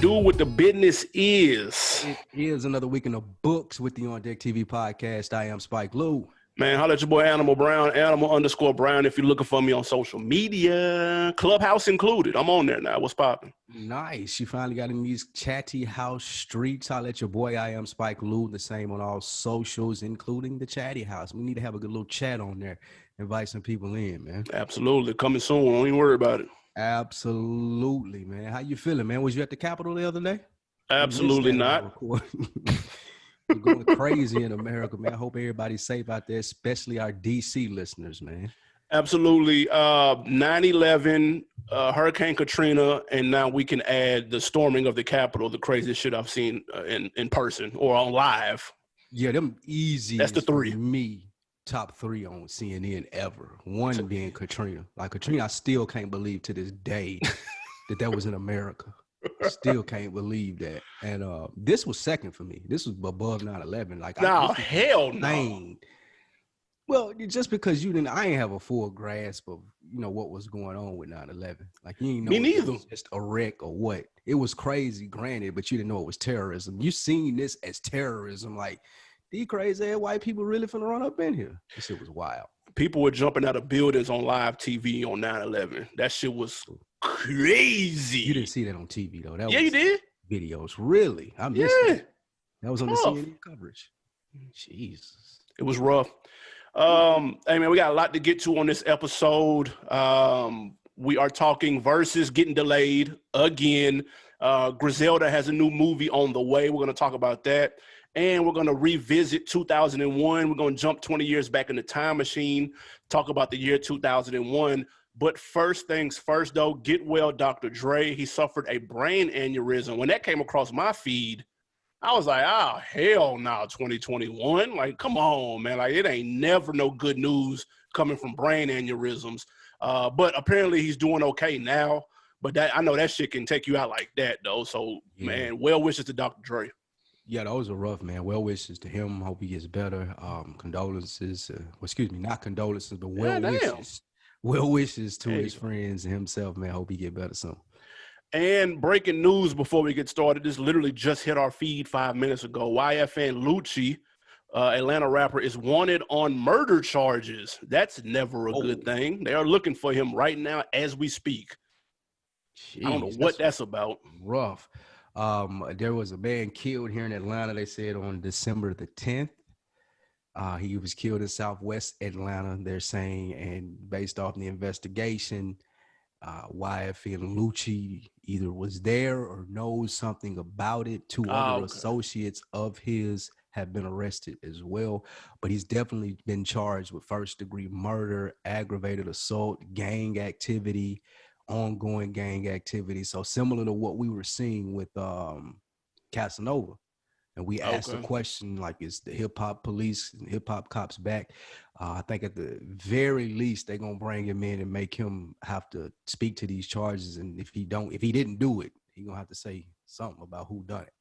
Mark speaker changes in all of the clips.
Speaker 1: do, what the business is.
Speaker 2: It is another week in the books with the OndeckTV Podcast. I am Spike Lou.
Speaker 1: Man, holla at your boy Animal Brown, Animal_Brown if you're looking for me on social media. Clubhouse included. I'm on there now. What's popping?
Speaker 2: Nice. You finally got in these chatty house streets. Holla at your boy. I am Spike Lou. The same on all socials, including the chatty house. We need to have a good little chat on there. Invite some people in, man.
Speaker 1: Absolutely. Coming soon. Don't even worry about it.
Speaker 2: Absolutely, man. How you feeling, man? Was you at the Capitol the other day?
Speaker 1: Absolutely not.
Speaker 2: We're going crazy in America, man. I hope everybody's safe out there, especially our DC listeners, man.
Speaker 1: Absolutely. 9/11, Hurricane Katrina, and now we can add the storming of the Capitol, the craziest shit I've seen in person or on live.
Speaker 2: Yeah, them easy.
Speaker 1: That's the three.
Speaker 2: For me, top three on CNN ever. One being Katrina. Like Katrina, I still can't believe to this day that was in America. Still can't believe that. And this was second for me. This was above 9/11. Like,
Speaker 1: hell no.
Speaker 2: Well, just because I ain't have a full grasp of what was going on with 9/11. Like, you didn't know
Speaker 1: me neither.
Speaker 2: It was just a wreck or what. It was crazy, granted, but you didn't know it was terrorism. You seen this as terrorism. Like, these crazy ass white people really finna run up in here. This shit was wild.
Speaker 1: People were jumping out of buildings on live TV on 9/11. That shit was crazy.
Speaker 2: You didn't see that on TV though. That
Speaker 1: was
Speaker 2: you
Speaker 1: did.
Speaker 2: Videos, really? I missed it. That was on the CNN coverage. Jesus,
Speaker 1: it was rough. Hey man, we got a lot to get to on this episode. We are talking Verzuz getting delayed again. Griselda has a new movie on the way. We're going to talk about that. And we're going to revisit 2001. We're going to jump 20 years back in the time machine, talk about the year 2001. But first things first, though, get well, Dr. Dre. He suffered a brain aneurysm. When that came across my feed, I was like, oh, hell no, 2021. Like, come on, man. Like, it ain't never no good news coming from brain aneurysms. But apparently he's doing okay now. But I know that shit can take you out like that, though. So, man, well wishes to Dr. Dre.
Speaker 2: Yeah, those are rough, man. Well wishes to him. Hope he gets better. Condolences. Not condolences, but well wishes. Well wishes to his friends and himself, man. Hope he get better soon.
Speaker 1: And breaking news before we get started. This literally just hit our feed 5 minutes ago. YFN Lucci, Atlanta rapper, is wanted on murder charges. That's never a good thing. They are looking for him right now as we speak. Jeez, I don't know what that's about.
Speaker 2: Rough. There was a man killed here in Atlanta, they said, on December the 10th. He was killed in Southwest Atlanta, they're saying, and based off the investigation, YFN Lucci either was there or knows something about it. Two other associates of his have been arrested as well, but he's definitely been charged with first-degree murder, aggravated assault, gang activity, ongoing gang activity. So similar to what we were seeing with Casanova. And we asked the question, like, is the hip-hop police and hip-hop cops back? I think at the very least, they're going to bring him in and make him have to speak to these charges. And if he didn't do it, he's going to have to say something about who done it.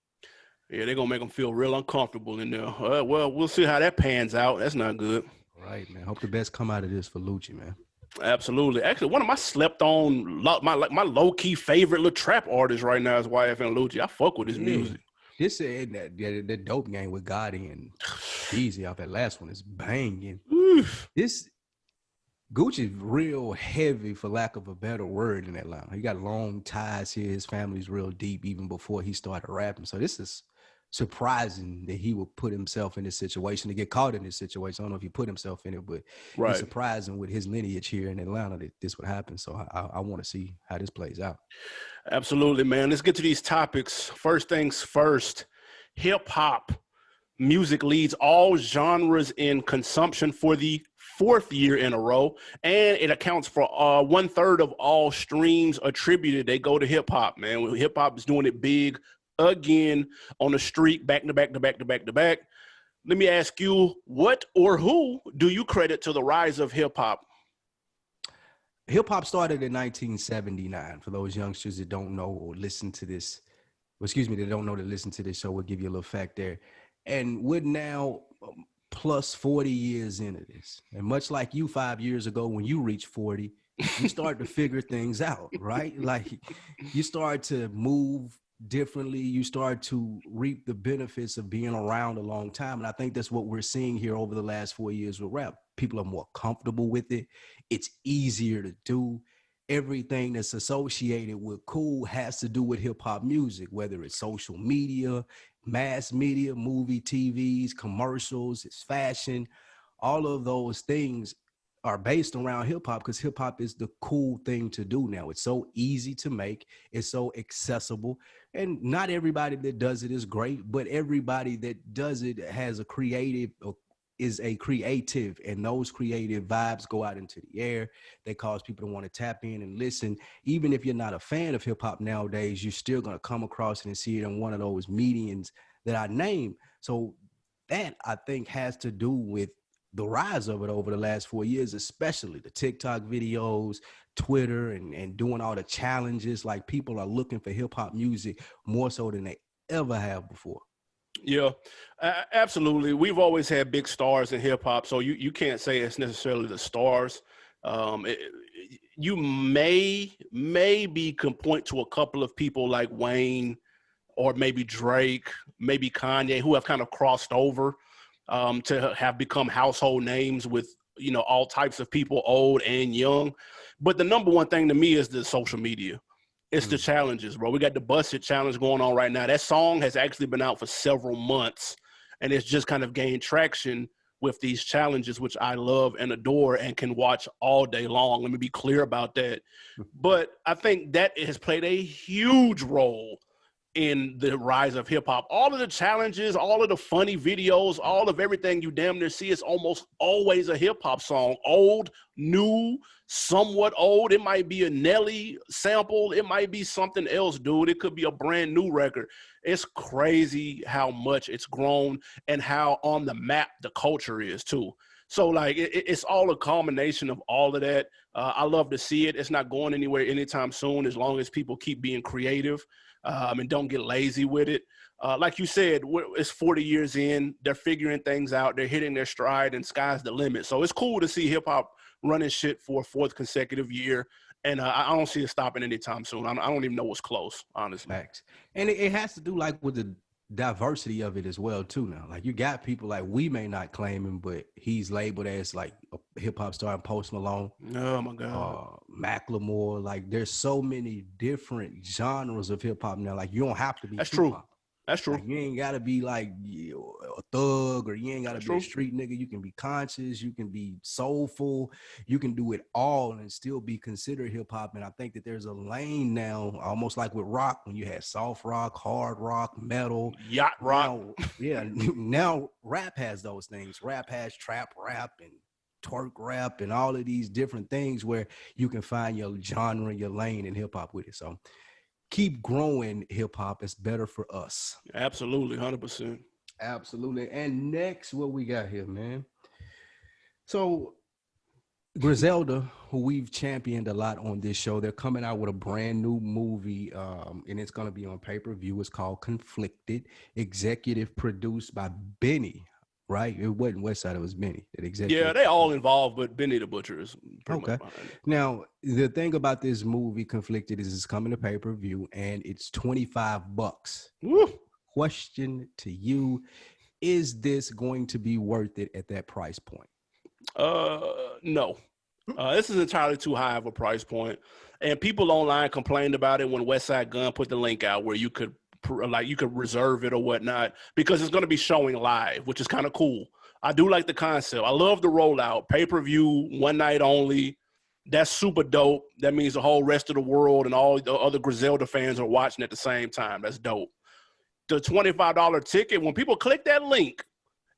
Speaker 1: Yeah, they're going to make him feel real uncomfortable in there. Well, we'll see how that pans out. That's not good.
Speaker 2: Right, man. Hope the best come out of this for Lucci, man.
Speaker 1: Absolutely. Actually, one of my my low-key favorite little trap artists right now is YFN Lucci. I fuck with his music.
Speaker 2: This that dope game with Gotti and Easy off that last one is banging. This Gucci's real heavy, for lack of a better word, in Atlanta. He got long ties here. His family's real deep even before he started rapping. So this is surprising that he would put himself in this situation, to get caught in this situation. I don't know if he put himself in it, but it's surprising with his lineage here in Atlanta that this would happen. So I want to see how this plays out.
Speaker 1: Absolutely, man. Let's get to these topics. First things first, hip-hop music leads all genres in consumption for the 4th year in a row, and it accounts for 1/3 of all streams attributed. They go to hip-hop, man. Hip-hop is doing it big again on the street, back to back to back to back to back. Let me ask you, what or who do you credit to the rise of hip-hop?
Speaker 2: Hip-hop started in 1979. For those youngsters that don't know or listen to this, that don't know to listen to this show, we'll give you a little fact there. And we're now plus 40 years into this. And much like you 5 years ago when you reached 40, you start to figure things out, right? Like, you start to move differently. You start to reap the benefits of being around a long time. And I think that's what we're seeing here over the last 4 years with rap. People are more comfortable with it. It's easier to do. Everything that's associated with cool has to do with hip hop music, whether it's social media, mass media, movie, TVs, commercials, it's fashion. All of those things are based around hip hop because hip hop is the cool thing to do now. It's so easy to make, it's so accessible. And not everybody that does it is great, but everybody that does it has a creative, is a creative, and those creative vibes go out into the air. They cause people to want to tap in and listen. Even if you're not a fan of hip hop nowadays, you're still going to come across it and see it in one of those medians that I named. So that, I think, has to do with the rise of it over the last 4 years, especially the TikTok videos, Twitter, and doing all the challenges. Like, people are looking for hip hop music more so than they ever have before.
Speaker 1: Yeah, absolutely. We've always had big stars in hip hop, so you can't say it's necessarily the stars. You maybe can point to a couple of people like Wayne or maybe Drake, maybe Kanye, who have kind of crossed over to have become household names with, you know, all types of people, old and young. But the number one thing to me is the social media. It's the challenges, bro. We got the Busted challenge going on right now. That song has actually been out for several months, and it's just kind of gained traction with these challenges, which I love and adore and can watch all day long. Let me be clear about that. But I think that has played a huge role in the rise of hip hop. All of the challenges, all of the funny videos, all of everything you damn near see is almost always a hip hop song. Old, new, somewhat old. It might be a Nelly sample. It might be something else, dude. It could be a brand new record. It's crazy how much it's grown and how on the map the culture is too. So like it's all a combination of all of that. I love to see it. It's not going anywhere anytime soon as long as people keep being creative. And don't get lazy with it. Like you said, it's 40 years in. They're figuring things out. They're hitting their stride, and sky's the limit. So it's cool to see hip hop running shit for a fourth consecutive year. And I don't see it stopping anytime soon. I don't even know what's close, honestly.
Speaker 2: Facts. And it has to do like with the diversity of it as well too now. Like, you got people like, we may not claim him, but he's labeled as like a hip hop star, Post Malone.
Speaker 1: Oh my God.
Speaker 2: Macklemore. Like, there's so many different genres of hip hop now. Like, you don't have to be
Speaker 1: That's
Speaker 2: Tupac.
Speaker 1: true. That's true.
Speaker 2: Like, you ain't gotta be like a thug, or you ain't gotta be a street nigga. You can be conscious, you can be soulful, you can do it all and still be considered hip hop. And I think that there's a lane now, almost like with rock, when you had soft rock, hard rock, metal,
Speaker 1: yacht rock.
Speaker 2: Now rap has those things. Rap has trap rap and twerk rap and all of these different things where you can find your genre, your lane in hip hop with it. So keep growing hip hop. It's better for us.
Speaker 1: Absolutely, 100%.
Speaker 2: Absolutely. And next, what we got here, man? So Griselda, who we've championed a lot on this show, they're coming out with a brand new movie, and it's going to be on pay-per-view. It's called Conflicted, executive produced by Benny. Right? It wasn't Westside, it was Benny.
Speaker 1: Yeah, they all involved, but Benny the Butcher is pretty
Speaker 2: okay.
Speaker 1: much behind it.
Speaker 2: Now, the thing about this movie, Conflicted, is it's coming to pay-per-view, and it's $25.
Speaker 1: Woo.
Speaker 2: Question to you, is this going to be worth it at that price point?
Speaker 1: No. This is entirely too high of a price point. And people online complained about it when Westside Gun put the link out where you could reserve it or whatnot, because it's going to be showing live, which is kind of cool. I do like the concept. I love the rollout. Pay-per-view, one night only. That's super dope. That means the whole rest of the world and all the other Griselda fans are watching at the same time. That's dope. The $25 ticket, when people clicked that link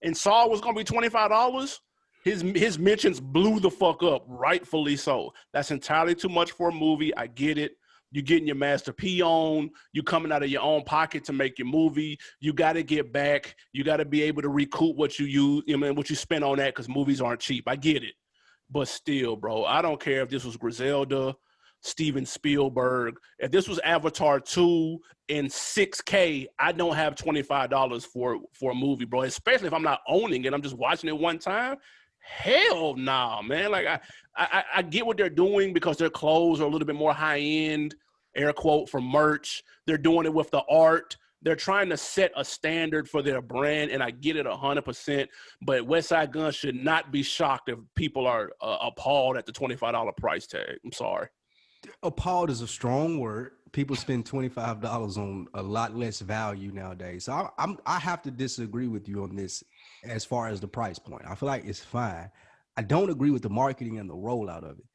Speaker 1: and saw it was going to be $25, his mentions blew the fuck up, rightfully so. That's entirely too much for a movie. I get it. You're getting your Master P on. You're coming out of your own pocket to make your movie. You got to get back. You got to be able to recoup what you use, what you spend on that, because movies aren't cheap. I get it. But still, bro, I don't care if this was Griselda, Steven Spielberg. If this was Avatar 2 in 6K, I don't have $25 for a movie, bro, especially if I'm not owning it. I'm just watching it one time. Hell nah, man. Like, I get what they're doing because their clothes are a little bit more high end air quote, for merch. They're doing it with the art. They're trying to set a standard for their brand, and I get it 100%. But Westside Gunn should not be shocked if people are appalled at the $25 price tag. I'm sorry.
Speaker 2: Appalled is a strong word. People spend $25 on a lot less value nowadays. So I have to disagree with you on this as far as the price point. I feel like it's fine. I don't agree with the marketing and the rollout of it.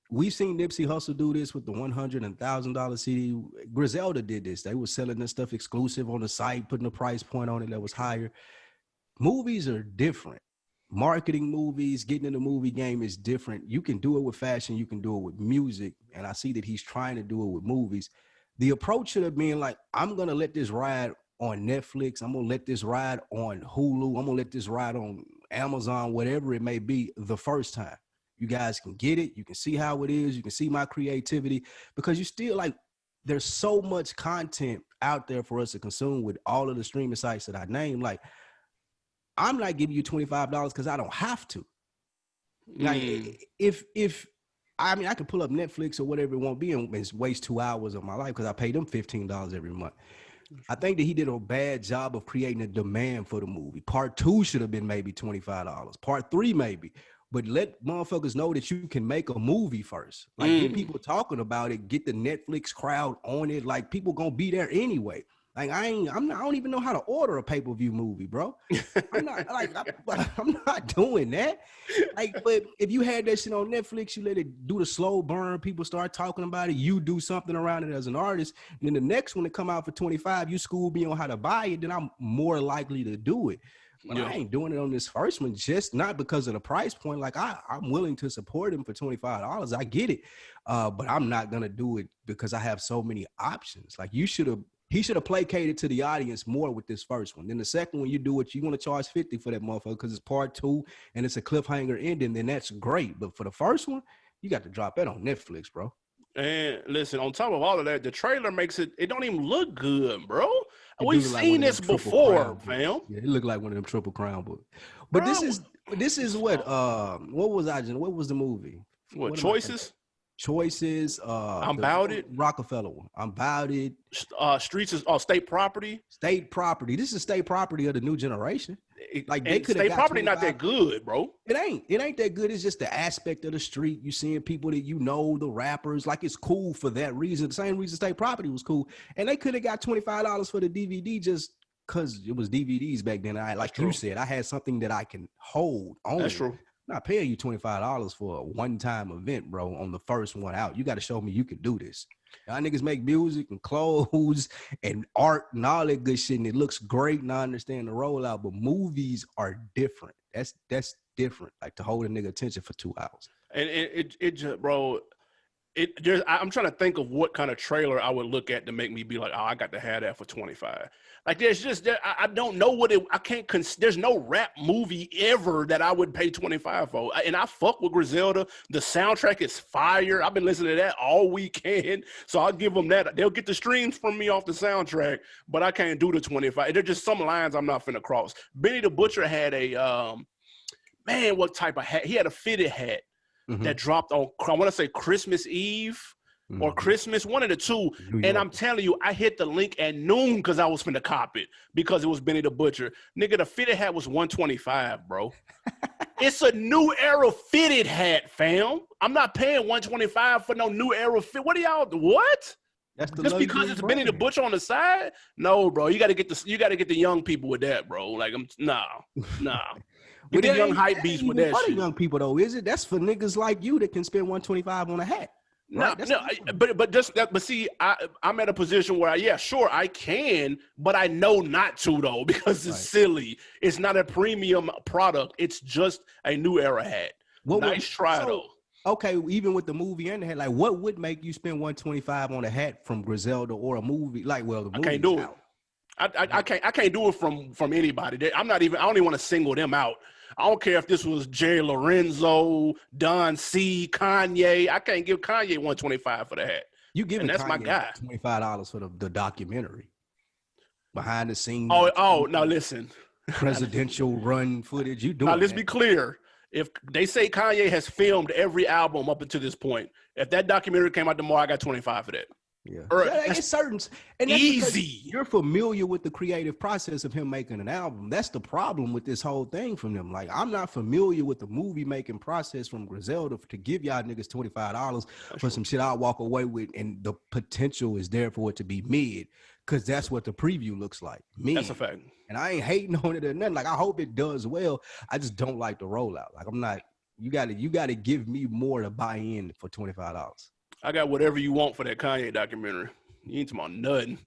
Speaker 2: We've seen Nipsey Hussle do this with the $100 and $1,000 CD. Griselda did this. They were selling this stuff exclusive on the site, putting a price point on it that was higher. Movies are different. Marketing movies, getting in the movie game is different. You can do it with fashion. You can do it with music. And I see that he's trying to do it with movies. The approach should have been like, I'm going to let this ride on Netflix. I'm going to let this ride on Hulu. I'm going to let this ride on Amazon, whatever it may be, the first time. You guys can get it. You can see how it is. You can see my creativity, because you still like, there's so much content out there for us to consume with all of the streaming sites that I named. Like, I'm not giving you $25 because I don't have to. Like, if I mean, I can pull up Netflix or whatever it won't be and waste 2 hours of my life because I pay them $15 every month. I think that he did a bad job of creating a demand for the movie. Part 2 should have been maybe $25. Part 3 maybe. But let motherfuckers know that you can make a movie first. Like, get people talking about it. Get the Netflix crowd on it. Like, people gonna be there anyway. Like, I don't even know how to order a pay-per-view movie, bro. I'm not doing that. Like, but if you had that shit on Netflix, you let it do the slow burn, people start talking about it, you do something around it as an artist, and then the next one to come out for 25, you school me on how to buy it, then I'm more likely to do it. But I ain't doing it on this first one, just not because of the price point. Like, I'm willing to support him for $25. I get it. But I'm not going to do it because I have so many options. Like, he should have placated to the audience more with this first one. Then the second one, you do what you want to charge $50 for that motherfucker because it's part 2 and it's a cliffhanger ending, then that's great. But for the first one, you got to drop that on Netflix, bro.
Speaker 1: And listen, on top of all of that, the trailer makes it don't even look good, bro. We've seen this before, fam.
Speaker 2: Yeah, it looked like one of them Triple Crown books. But bro, this is what was the movie?
Speaker 1: What Choices?
Speaker 2: Choices.
Speaker 1: I'm About It.
Speaker 2: Rockefeller one. I'm About It.
Speaker 1: Streets is State Property.
Speaker 2: State Property. This is State Property of the new generation. Like, they could
Speaker 1: State Property not that good, bro.
Speaker 2: It ain't that good. It's just the aspect of the street. You seeing people that you know, the rappers. Like, it's cool for that reason. The same reason State Property was cool. And they could have got $25 for the DVD just because it was DVDs back then. Like you said, I had something that I can hold on.
Speaker 1: That's true.
Speaker 2: I'm not paying you $25 for a one-time event, bro, on the first one out. You got to show me you can do this. Y'all niggas make music and clothes and art and all that good shit, and it looks great, and I understand the rollout, but movies are different. That's different, like, to hold a nigga attention for 2 hours.
Speaker 1: And it just, bro, I'm trying to think of what kind of trailer I would look at to make me be like, oh, I got to have that for 25. Like, I don't know what there's no rap movie ever that I would pay 25 for. And I fuck with Griselda. The soundtrack is fire. I've been listening to that all weekend. So I'll give them that. They'll get the streams from me off the soundtrack, but I can't do the 25. There's just some lines I'm not finna cross. Benny the Butcher had a, what type of hat? He had a fitted hat. That dropped on, I want to say Christmas Eve or Christmas, one of the two. And I'm telling you, I hit the link at noon because I was finna cop it because it was Benny the Butcher. Nigga, the fitted hat was $125, bro. It's a new era fitted hat, fam. I'm not paying $125 for no new era fit. What are y'all, what?
Speaker 2: That's the
Speaker 1: just because it's Benny the Butcher on the side? No, bro. You gotta get the young people with that, bro. Like, nah. Get the young hype beast with that shit.
Speaker 2: Young people though, is it? That's for niggas like you that can spend $125 on a hat. Right?
Speaker 1: But see, I'm at a position where I can, but I know not to though because it's silly. It's not a premium product. It's just a new era hat. Nice try though.
Speaker 2: Okay, even with the movie and the hat, like, what would make you spend $125 on a hat from Griselda or a movie? Like, well, the movie.
Speaker 1: I can't do it. I can't do it from anybody. I don't even want to single them out. I don't care if this was Jay Lorenzo, Don C, Kanye. I can't give Kanye $125 for the hat.
Speaker 2: You giving
Speaker 1: that's
Speaker 2: Kanye
Speaker 1: my guy.
Speaker 2: $25 for the documentary, behind the scenes.
Speaker 1: Oh, now listen.
Speaker 2: Presidential run footage. You doing?
Speaker 1: Now let's be clear. If they say Kanye has filmed every album up until this point, if that documentary came out tomorrow, I got $25 for that.
Speaker 2: Yeah.
Speaker 1: Or
Speaker 2: So it's certain, and that's
Speaker 1: easy.
Speaker 2: because you're familiar with the creative process of him making an album. That's the problem with this whole thing from them. Like, I'm not familiar with the movie making process from Griselda to give y'all niggas $25 for some shit I'll walk away with, and the potential is there for it to be mid, because that's what the preview looks like. Mid.
Speaker 1: That's a fact.
Speaker 2: And I ain't hating on it or nothing. Like, I hope it does well. I just don't like the rollout. Like, I'm not. You gotta give me more to buy in for $25.
Speaker 1: I got whatever you want for that Kanye documentary. You ain't talking about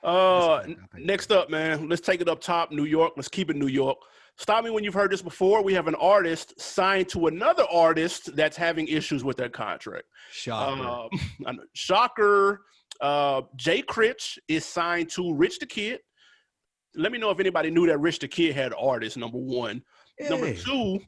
Speaker 1: nothing. Next up, man, let's take it up top, New York. Let's keep it New York. Stop me when you've heard this before. We have an artist signed to another artist that's having issues with their contract.
Speaker 2: Shocker.
Speaker 1: Shocker. Jay Critch is signed to Rich the Kid. Let me know if anybody knew that Rich the Kid had artists, number one.
Speaker 2: Yeah.
Speaker 1: Number two.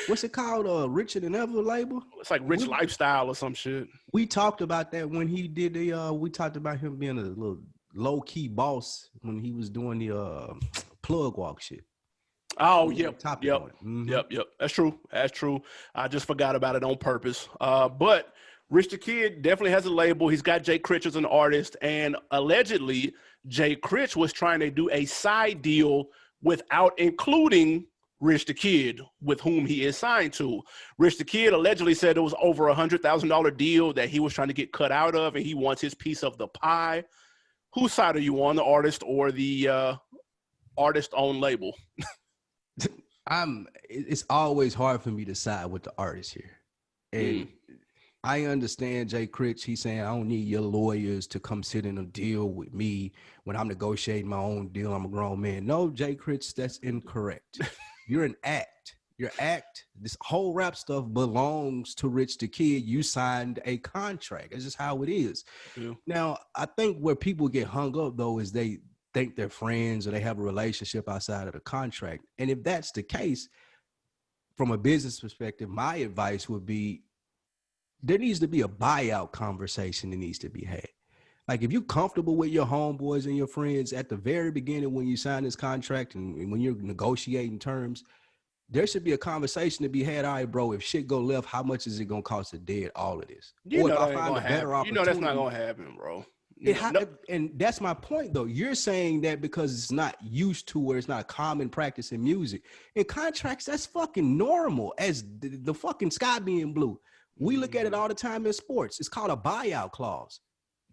Speaker 2: What's it called? Richer Than Ever label?
Speaker 1: It's like Rich Lifestyle or some shit.
Speaker 2: We talked about that when he did we talked about him being a little low-key boss when he was doing the plug walk shit.
Speaker 1: Oh, yep.
Speaker 2: Mm-hmm.
Speaker 1: Yep. That's true. I just forgot about it on purpose. But Rich the Kid definitely has a label. He's got Jay Critch as an artist, and allegedly Jay Critch was trying to do a side deal without including Rich the Kid, with whom he is signed to. Rich the Kid allegedly said it was over $100,000 deal that he was trying to get cut out of, and he wants his piece of the pie. Whose side are you on, the artist or the artist-owned label?
Speaker 2: It's always hard for me to side with the artist here. And I understand Jay Critch. He's saying, I don't need your lawyers to come sit in a deal with me when I'm negotiating my own deal. I'm a grown man. No, Jay Critch, that's incorrect. You're an act. Your act, this whole rap stuff belongs to Rich the Kid. You signed a contract. It's just how it is. Yeah. Now, I think where people get hung up, though, is they think they're friends or they have a relationship outside of the contract. And if that's the case, from a business perspective, my advice would be there needs to be a buyout conversation that needs to be had. Like, if you're comfortable with your homeboys and your friends at the very beginning when you sign this contract and when you're negotiating terms, there should be a conversation to be had. All right, bro, if shit go left, how much is it going to cost to dead all of this?
Speaker 1: Or if I find a better opportunity. You know that's not going to happen, bro.
Speaker 2: And that's my point, though. You're saying that because it's not used to, or it's not a common practice in music. In contracts, that's fucking normal as the fucking sky being blue. We look at it all the time in sports. It's called a buyout clause.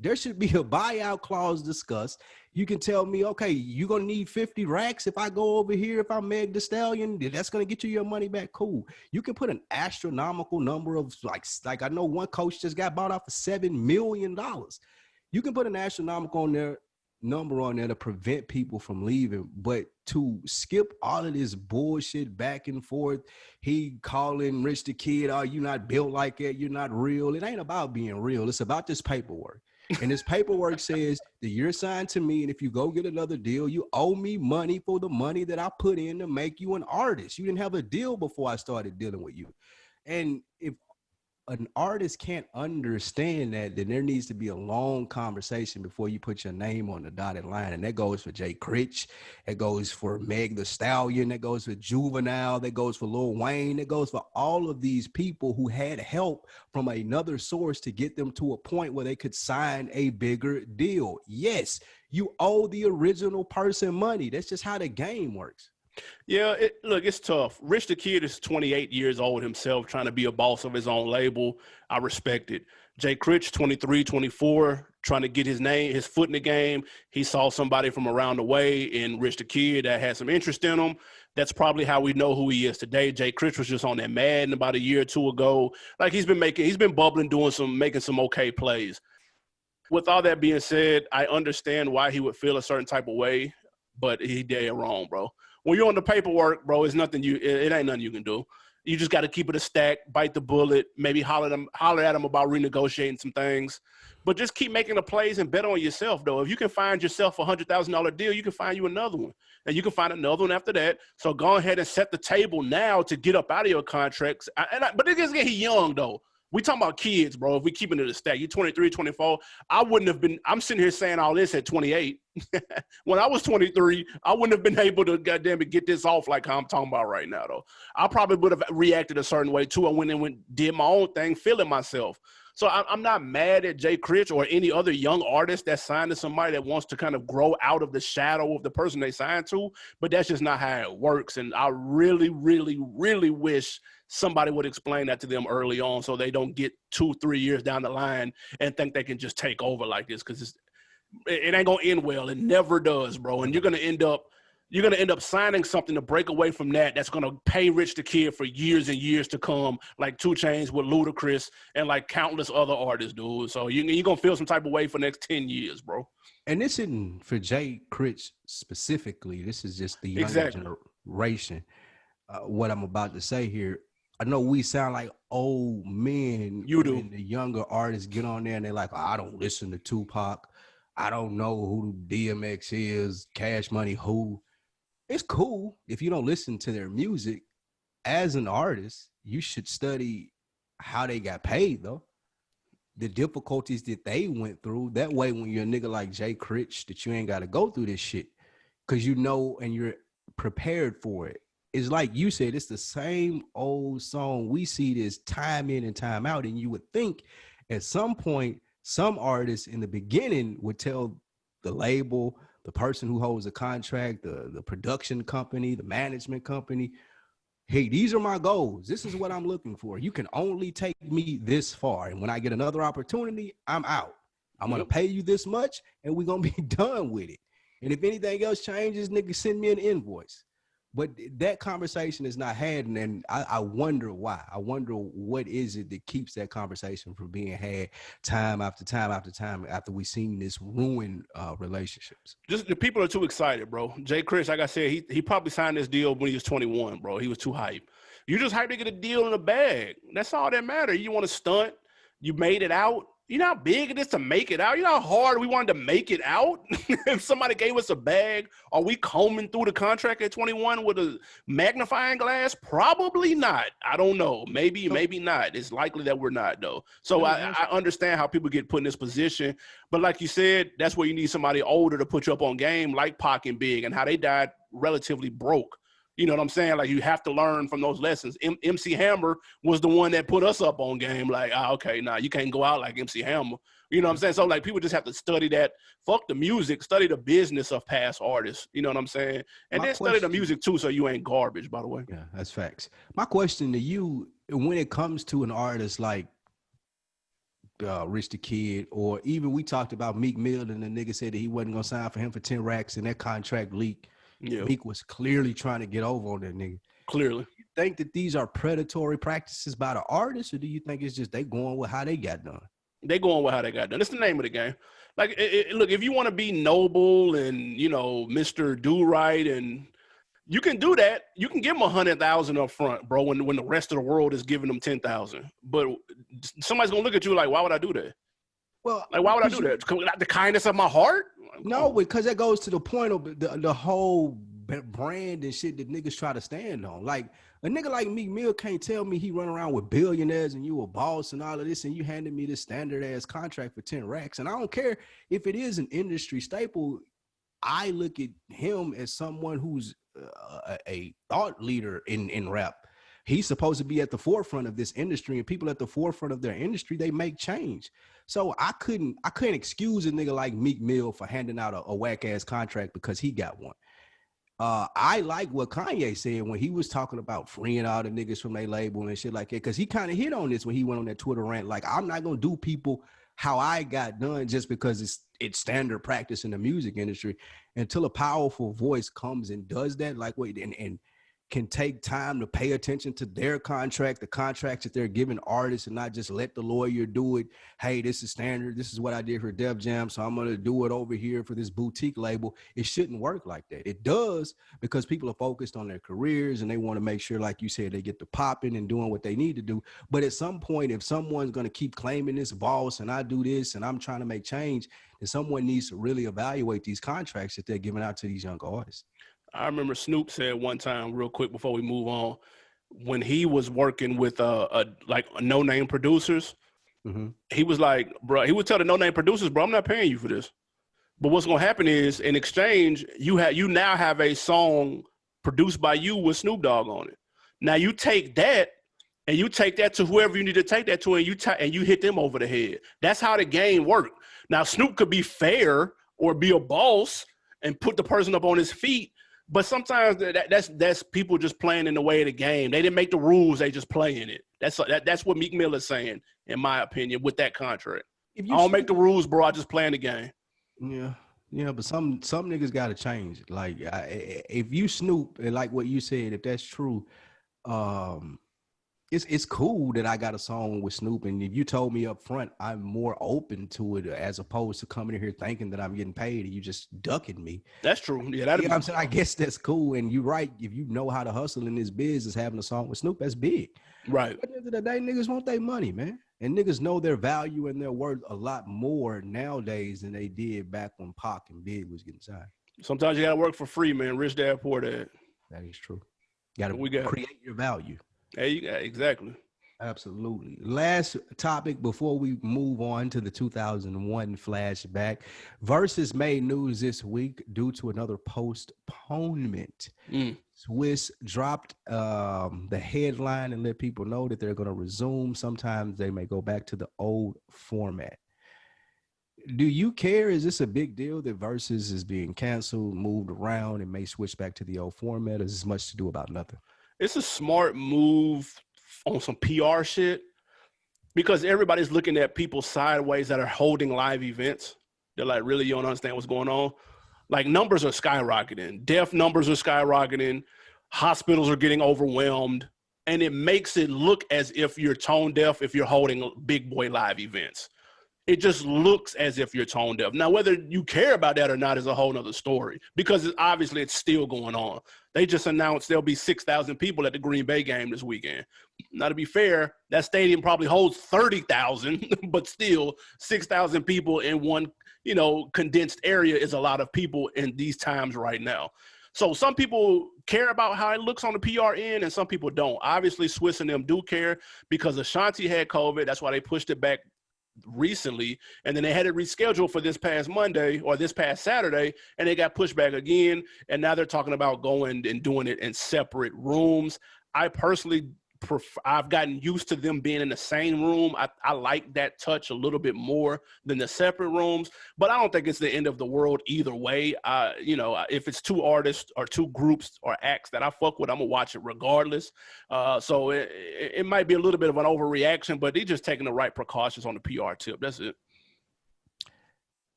Speaker 2: There should be a buyout clause discussed. You can tell me, okay, you're going to need 50 racks if I go over here, if I Meg the Stallion, that's going to get you your money back. Cool. You can put an astronomical number of, like I know one coach just got bought out for $7 million. You can put an astronomical number on there to prevent people from leaving, but to skip all of this bullshit back and forth, he calling Rich the Kid, oh, you not built like that, you're not real. It ain't about being real. It's about this paperwork. And this paperwork says that you're assigned to me, and if you go get another deal, you owe me money for the money that I put in to make you an artist. You didn't have a deal before I started dealing with you. And if an artist can't understand that, then there needs to be a long conversation before you put your name on the dotted line. And that goes for Jay Critch, that goes for Meg the Stallion, that goes for Juvenile, that goes for Lil Wayne, that goes for all of these people who had help from another source to get them to a point where they could sign a bigger deal. Yes, you owe the original person money. That's just how the game works.
Speaker 1: Yeah, look, it's tough. Rich the Kid is 28 years old himself, trying to be a boss of his own label. I respect it. Jay Critch, 23, 24, trying to get his foot in the game. He saw somebody from around the way in Rich the Kid that had some interest in him. That's probably how we know who he is today. Jay Critch was just on that Madden about a year or two ago. Like, he's been bubbling, making some okay plays. With all that being said, I understand why he would feel a certain type of way, but he dead wrong, bro. When you're on the paperwork, bro, it ain't nothing you can do. You just got to keep it a stack, bite the bullet, maybe holler at them about renegotiating some things. But just keep making the plays and bet on yourself, though. If you can find yourself a $100,000 deal, you can find you another one. And you can find another one after that. So go ahead and set the table now to get up out of your contracts. But it is getting young, though. We talking about kids, bro. If we keep it in the stack, you're 23, 24. I'm sitting here saying all this at 28. When I was 23, I wouldn't have been able to, goddamn it, get this off like how I'm talking about right now, though. I probably would have reacted a certain way, too. I went and did my own thing, feeling myself. So I'm not mad at Jay Critch or any other young artist that's signed to somebody that wants to kind of grow out of the shadow of the person they signed to, but that's just not how it works. And I really, really, really wish somebody would explain that to them early on so they don't get 2-3 years down the line and think they can just take over like this, because it ain't gonna end well. It never does, bro. And you're gonna end up signing something to break away from that that's gonna pay Rich the Kid for years and years to come, like 2 Chainz with Ludacris and like countless other artists, dude. So you're gonna feel some type of way for the next 10 years, bro.
Speaker 2: And this isn't for Jay Critch specifically. This is just the younger generation. What I'm about to say here, I know we sound like old men.
Speaker 1: You do.
Speaker 2: When the younger artists get on there and they're like, oh, I don't listen to Tupac. I don't know who DMX is, Cash Money, who. It's cool if you don't listen to their music. As an artist, you should study how they got paid, though. The difficulties that they went through. That way, when you're a nigga like Jay Critch, that you ain't got to go through this shit because you know and you're prepared for it. It's like you said, it's the same old song. We see this time in and time out, and you would think at some point, some artists in the beginning would tell the label, the person who holds the contract, the production company, the management company, hey, these are my goals. This is what I'm looking for. You can only take me this far. And when I get another opportunity, I'm out. I'm going to pay you this much, and we're going to be done with it. And if anything else changes, nigga, send me an invoice. But that conversation is not had, and I wonder why. I wonder what is it that keeps that conversation from being had time after time after time after we've seen this ruin relationships.
Speaker 1: Just the people are too excited, bro. Jay Critch, like I said, he probably signed this deal when he was 21, bro. He was too hype. You just hyped to get a deal in a bag. That's all that matters. You want to stunt. You made it out. You know how big it is to make it out? You know how hard we wanted to make it out? If somebody gave us a bag, are we combing through the contract at 21 with a magnifying glass? Probably not. I don't know. Maybe not. It's likely that we're not, though. So I understand how people get put in this position. But like you said, that's where you need somebody older to put you up on game, like Pac and Big, and how they died relatively broke. You know what I'm saying? Like, you have to learn from those lessons. MC Hammer was the one that put us up on game. Like, okay, you can't go out like MC Hammer. You know what I'm saying? So, like, people just have to study that. Fuck the music. Study the business of past artists. You know what I'm saying? And then study the music, too, so you ain't garbage, by the way.
Speaker 2: Yeah, that's facts. My question to you, when it comes to an artist like Rich the Kid, or even we talked about Meek Mill, and the nigga said that he wasn't going to sign for him for 10 racks, and that contract leaked. Yeah. Meek was clearly trying to get over on that nigga. Clearly. You think that these are predatory practices by the artists, or do you think it's just they going with how they got done?
Speaker 1: They going with how they got done. It's the name of the game. Like, look, if you want to be noble and, you know, Mr. Do Right, and you can do that. You can give them $100,000 up front, bro, when the rest of the world is giving them $10,000. But somebody's going to look at you like, why would I do that? Well, like, why would I do that? The kindness of my heart?
Speaker 2: No, because that goes to the point of the whole brand and shit that niggas try to stand on. Like, a nigga like Meek Mill can't tell me he run around with billionaires and you a boss and all of this, and you handed me this standard ass contract for 10 racks. And I don't care if it is an industry staple. I look at him as someone who's a thought leader in rap. He's supposed to be at the forefront of this industry, and people at the forefront of their industry, they make change. So I couldn't excuse a nigga like Meek Mill for handing out a whack ass contract because he got one. I like what Kanye said when he was talking about freeing all the niggas from their label and shit like that, because he kind of hit on this when he went on that Twitter rant. Like, I'm not gonna do people how I got done just because it's standard practice in the music industry. Until a powerful voice comes and does that, like, wait, and can take time to pay attention to their contract, the contracts that they're giving artists, and not just let the lawyer do it. Hey, this is standard. This is what I did for Def Jam, so I'm going to do it over here for this boutique label. It shouldn't work like that. It does because people are focused on their careers and they want to make sure, like you said, they get the popping and doing what they need to do. But at some point, if someone's going to keep claiming this boss and I do this and I'm trying to make change, then someone needs to really evaluate these contracts that they're giving out to these young artists.
Speaker 1: I remember Snoop said one time, real quick before we move on, when he was working with like no-name producers, he was like, bro, he would tell the no-name producers, bro, I'm not paying you for this. But what's gonna happen is, in exchange, you now have a song produced by you with Snoop Dogg on it. Now you take that and you take that to whoever you need to take that to, and you hit them over the head. That's how the game works. Now, Snoop could be fair or be a boss and put the person up on his feet, but sometimes that's people just playing in the way of the game. They didn't make the rules; they just playing it. That's what Meek Mill is saying, in my opinion, with that contract. I don't make the rules, bro. I just play in the game.
Speaker 2: Yeah, but some niggas got to change. Like, if you Snoop, and like what you said, if that's true, it's cool that I got a song with Snoop, and if you told me up front, I'm more open to it as opposed to coming in here thinking that I'm getting paid and you just ducking me.
Speaker 1: That's true. Yeah,
Speaker 2: you know what I'm saying? I guess that's cool, and you're right. If you know how to hustle in this business, having a song with Snoop, that's big.
Speaker 1: Right.
Speaker 2: But at the end of the day, niggas want their money, man. And niggas know their value and their worth a lot more nowadays than they did back when Pac and Big was getting signed.
Speaker 1: Sometimes you got to work for free, man. Rich dad, poor dad.
Speaker 2: That is true. You got to create your value.
Speaker 1: Hey, you got exactly.
Speaker 2: Absolutely. Last topic before we move on to the 2001 flashback. Verzuz made news this week due to another postponement. Swiss dropped the headline and let people know that they're going to resume. Sometimes they may go back to the old format. Do you care? Is this a big deal that Verzuz is being canceled, moved around, and may switch back to the old format? Or is this much to do about nothing?
Speaker 1: It's a smart move on some PR shit because everybody's looking at people sideways that are holding live events. They're like, really, you don't understand what's going on? Like, numbers are skyrocketing. Death numbers are skyrocketing. Hospitals are getting overwhelmed. And it makes it look as if you're tone deaf if you're holding big boy live events. It just looks as if you're tone deaf. Now, whether you care about that or not is a whole nother story because obviously it's still going on. They just announced there'll be 6,000 people at the Green Bay game this weekend. Now, to be fair, that stadium probably holds 30,000, but still 6,000 people in one, condensed area is a lot of people in these times right now. So some people care about how it looks on the PR end and some people don't. Obviously, Swiss and them do care because Ashanti had COVID. That's why they pushed it back recently, and then they had it rescheduled for this past Monday or this past Saturday, and they got pushed back again, and now they're talking about going and doing it in separate rooms. I personally I've gotten used to them being in the same room. I like that touch a little bit more than the separate rooms, but I don't think it's the end of the world either way. If it's two artists or two groups or acts that I fuck with, I'm gonna watch it regardless. So it might be a little bit of an overreaction, but they're just taking the right precautions on the PR tip. That's it.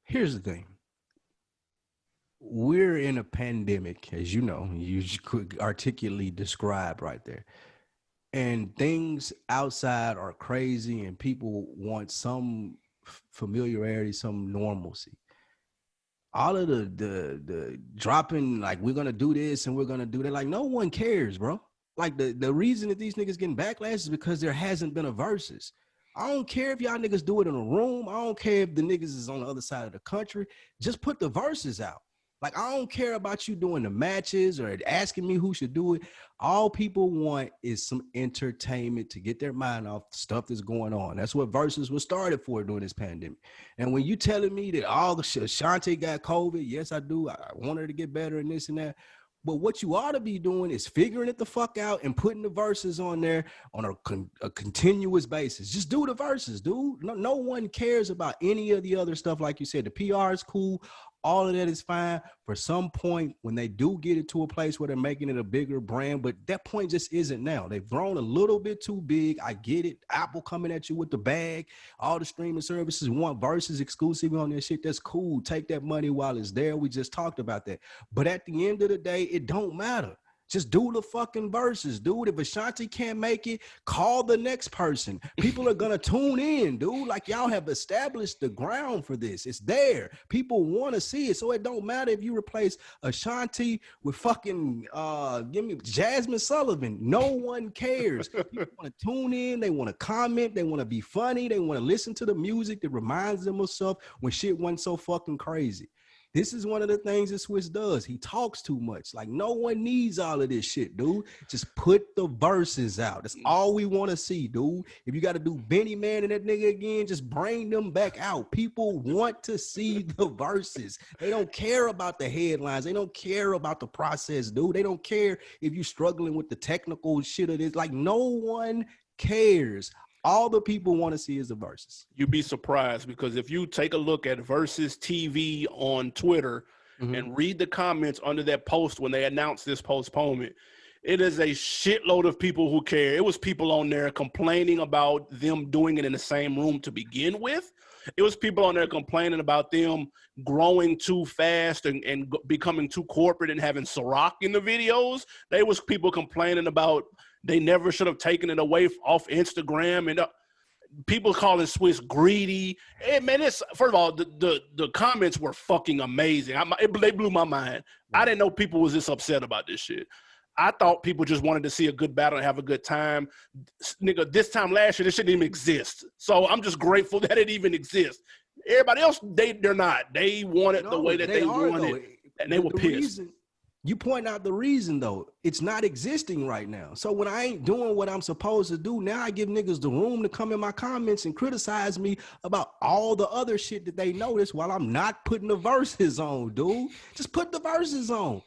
Speaker 2: Here's the thing. We're in a pandemic, as you know, you could articulately describe right there. And things outside are crazy and people want some familiarity, some normalcy. All of the dropping, like, we're going to do this and we're going to do that. Like, no one cares, bro. Like, the reason that these niggas getting backlash is because there hasn't been a Verzuz. I don't care if y'all niggas do it in a room. I don't care if the niggas is on the other side of the country. Just put the Verzuz out. Like, I don't care about you doing the matches or asking me who should do it. All people want is some entertainment to get their mind off the stuff that's going on. That's what Verzuz was started for during this pandemic. And when you telling me that all the Ashanti got COVID, yes, I do. I want her to get better and this and that. But what you ought to be doing is figuring it the fuck out and putting the Verzuz on there on a continuous basis. Just do the Verzuz, dude. No one cares about any of the other stuff. Like you said, the PR is cool. All of that is fine for some point when they do get it to a place where they're making it a bigger brand, but that point just isn't now. They've grown a little bit too big. I get it. Apple coming at you with the bag. All the streaming services want Verzuz exclusive on their shit. That's cool. Take that money while it's there. We just talked about that. But at the end of the day, it don't matter. Just do the fucking Verzuz, dude. If Ashanti can't make it, call the next person. People are gonna tune in, dude. Like, y'all have established the ground for this. It's there. People want to see it, so it don't matter if you replace Ashanti with fucking give me Jasmine Sullivan. No one cares. People want to tune in. They want to comment. They want to be funny. They want to listen to the music that reminds them of stuff when shit wasn't so fucking crazy. This is one of the things that Swiss does. He talks too much. Like, no one needs all of this shit, dude. Just put the Verzuz out. That's all we want to see, dude. If you got to do Benny Man and that nigga again, just bring them back out. People want to see the Verzuz. They don't care about the headlines. They don't care about the process, dude. They don't care if you're struggling with the technical shit of this. Like, no one cares? All the people want to see is the verses.
Speaker 1: You'd be surprised, because if you take a look at Verzuz TV on Twitter and read the comments under that post when they announced this postponement, it is a shitload of people who care. It was people on there complaining about them doing it in the same room to begin with. It was people on there complaining about them growing too fast and becoming too corporate and having Ciroc in the videos. There was people complaining about they never should have taken it away off Instagram, and people calling Swiss greedy. And man, it's, first of all, the comments were fucking amazing. They blew my mind. I didn't know people was this upset about this shit. I thought people just wanted to see a good battle and have a good time. Nigga, this time last year, this shouldn't even exist. So I'm just grateful that it even exists. Everybody else, they're not. They want it the way that they want it, and they were pissed.
Speaker 2: You point out the reason, though. It's not existing right now. So when I ain't doing what I'm supposed to do, now I give niggas the room to come in my comments and criticize me about all the other shit that they notice while I'm not putting the verses on, dude. Just put the verses on.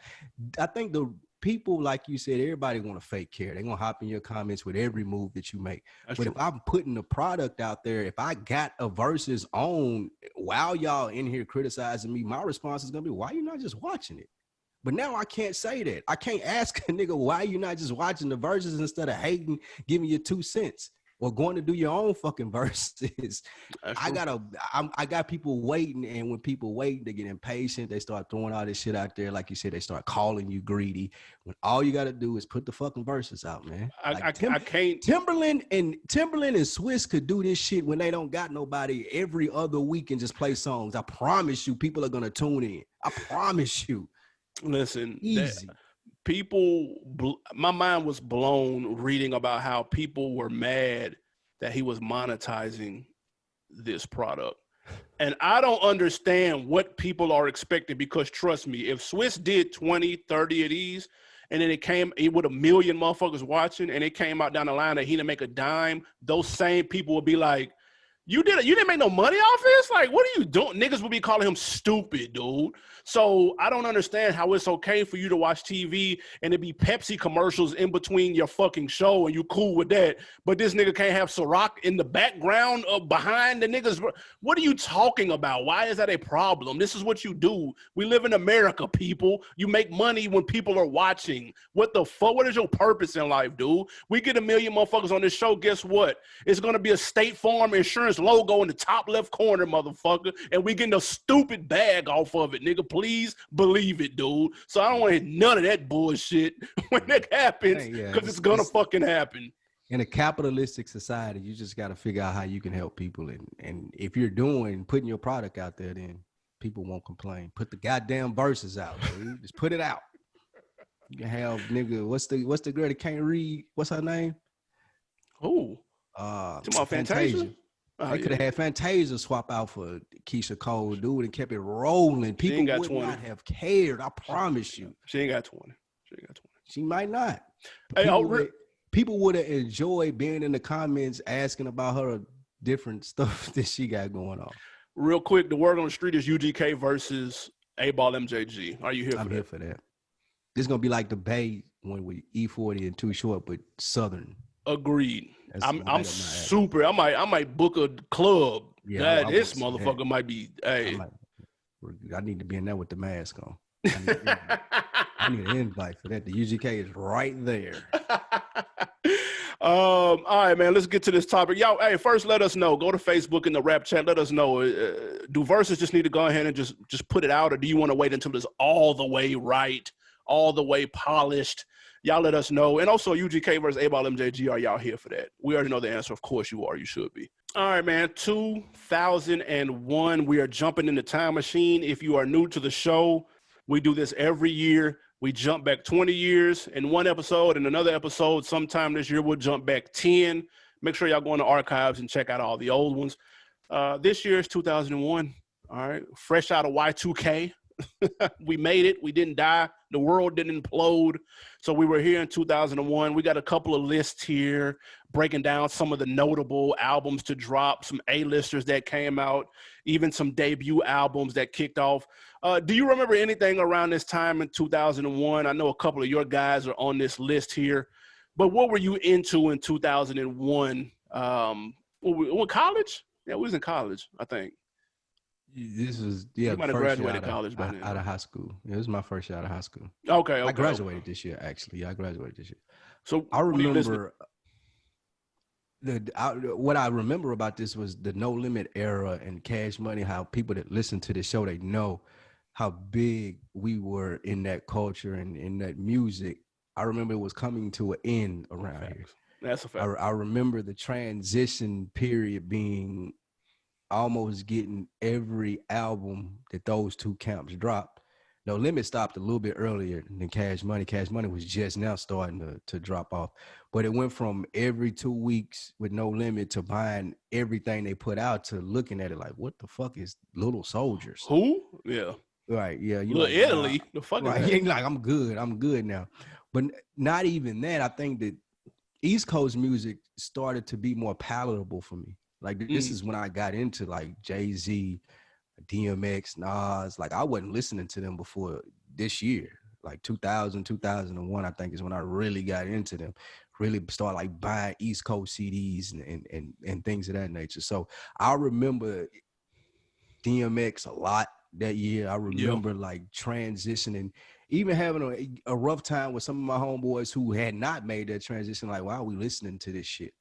Speaker 2: I think the people, like you said, everybody want to fake care. They're going to hop in your comments with every move that you make. That's true. If I'm putting the product out there, if I got a verses on while y'all in here criticizing me, my response is going to be, why you not just watching it? But now I can't say that. I can't ask a nigga, why you not just watching the verses instead of hating, giving you 2 cents or going to do your own fucking verses. I got people waiting, and when people wait, they get impatient. They start throwing all this shit out there. Like you said, they start calling you greedy. When all you got to do is put the fucking verses out, man.
Speaker 1: I can't.
Speaker 2: Timberland and Swiss could do this shit when they don't got nobody every other week and just play songs. I promise you, people are going to tune in. I promise you.
Speaker 1: Listen,
Speaker 2: easy.
Speaker 1: My mind was blown reading about how people were mad that he was monetizing this product. And I don't understand what people are expecting, because trust me, if Swiss did 20, 30 of these, and then it with 1 million motherfuckers watching, and it came out down the line that he didn't make a dime, those same people would be like, you didn't make no money off this? Like, what are you doing? Niggas will be calling him stupid, dude. So I don't understand how it's okay for you to watch TV and it be Pepsi commercials in between your fucking show and you cool with that. But this nigga can't have Ciroc in the background behind the niggas. What are you talking about? Why is that a problem? This is what you do. We live in America, people. You make money when people are watching. What the fuck? What is your purpose in life, dude? We get 1 million motherfuckers on this show. Guess what? It's going to be a State Farm Insurance logo in the top left corner, motherfucker. And we getting a stupid bag off of it, nigga. Please believe it, dude. So I don't want to hear none of that bullshit when that happens, because it's gonna fucking happen.
Speaker 2: In a capitalistic society, you just got to figure out how you can help people. And if you're putting your product out there, then people won't complain. Put the goddamn verses out, dude. Just put it out. You can have, nigga, what's the girl that can't read? What's her name?
Speaker 1: Who? Fantasia?
Speaker 2: They could have had Fantasia swap out for Keisha Cole, dude, and kept it rolling. People would not have cared. I promise you.
Speaker 1: She ain't got 20.
Speaker 2: She might not.
Speaker 1: Hey,
Speaker 2: people would have enjoyed being in the comments asking about her different stuff that she got going on.
Speaker 1: Real quick, the word on the street is UGK versus A-Ball MJG. Are you here for that?
Speaker 2: I'm here for that. This is going to be like the Bay when we E40 and Too Short, but Southern.
Speaker 1: Agreed. I'm super. I might book a club. Yeah, this motherfucker might be. Hey,
Speaker 2: I need to be in there with the mask on. I need an invite for that. The UGK is right there.
Speaker 1: All right, man. Let's get to this topic, y'all. Hey, first, let us know. Go to Facebook in the rap chat. Let us know. Do Verzuz just need to go ahead and just put it out, or do you want to wait until it's all the way right, all the way polished? Y'all let us know. And also, UGK versus A-Ball MJG, are y'all here for that? We already know the answer. Of course you are. You should be. All right, man. 2001, we are jumping in the time machine. If you are new to the show, we do this every year. We jump back 20 years in one episode, and another episode sometime this year, we'll jump back 10. Make sure y'all go in the archives and check out all the old ones. This year is 2001. All right. Fresh out of Y2K. We made it. We didn't die. The world didn't implode. So we were here in 2001. We got a couple of lists here breaking down some of the notable albums to drop, some A-listers that came out, even some debut albums that kicked off. Do you remember anything around this time in 2001? I know a couple of your guys are on this list here. But what were you into in 2001? What college? Yeah, we was in college, I think.
Speaker 2: This was
Speaker 1: You might have
Speaker 2: first year
Speaker 1: graduated college by then.
Speaker 2: out of high school. It was my first year out of high school.
Speaker 1: Okay.
Speaker 2: I graduated this year, actually. I graduated this year.
Speaker 1: So
Speaker 2: I remember what I remember about this was the No Limit era and Cash Money. How people that listen to the show, they know how big we were in that culture and in that music. I remember it was coming to an end around here.
Speaker 1: That's a fact.
Speaker 2: I remember the transition period being almost getting every album that those two camps dropped. No Limit stopped a little bit earlier than Cash Money. Cash Money was just now starting to drop off. But it went from every 2 weeks with No Limit to buying everything they put out to looking at it like, what the fuck is Little Soldiers?
Speaker 1: Who? Yeah.
Speaker 2: Right, yeah.
Speaker 1: Little like, Italy. The fuck
Speaker 2: right,
Speaker 1: is that?
Speaker 2: Like, I'm good now. But not even that. I think that East Coast music started to be more palatable for me. Like, this is when I got into like Jay-Z, DMX, Nas. Like, I wasn't listening to them before this year. Like 2000, 2001, I think is when I really got into them. Really started like buying East Coast CDs and things of that nature. So I remember DMX a lot that year. I remember like transitioning, even having a rough time with some of my homeboys who had not made that transition. Like, why are we listening to this shit?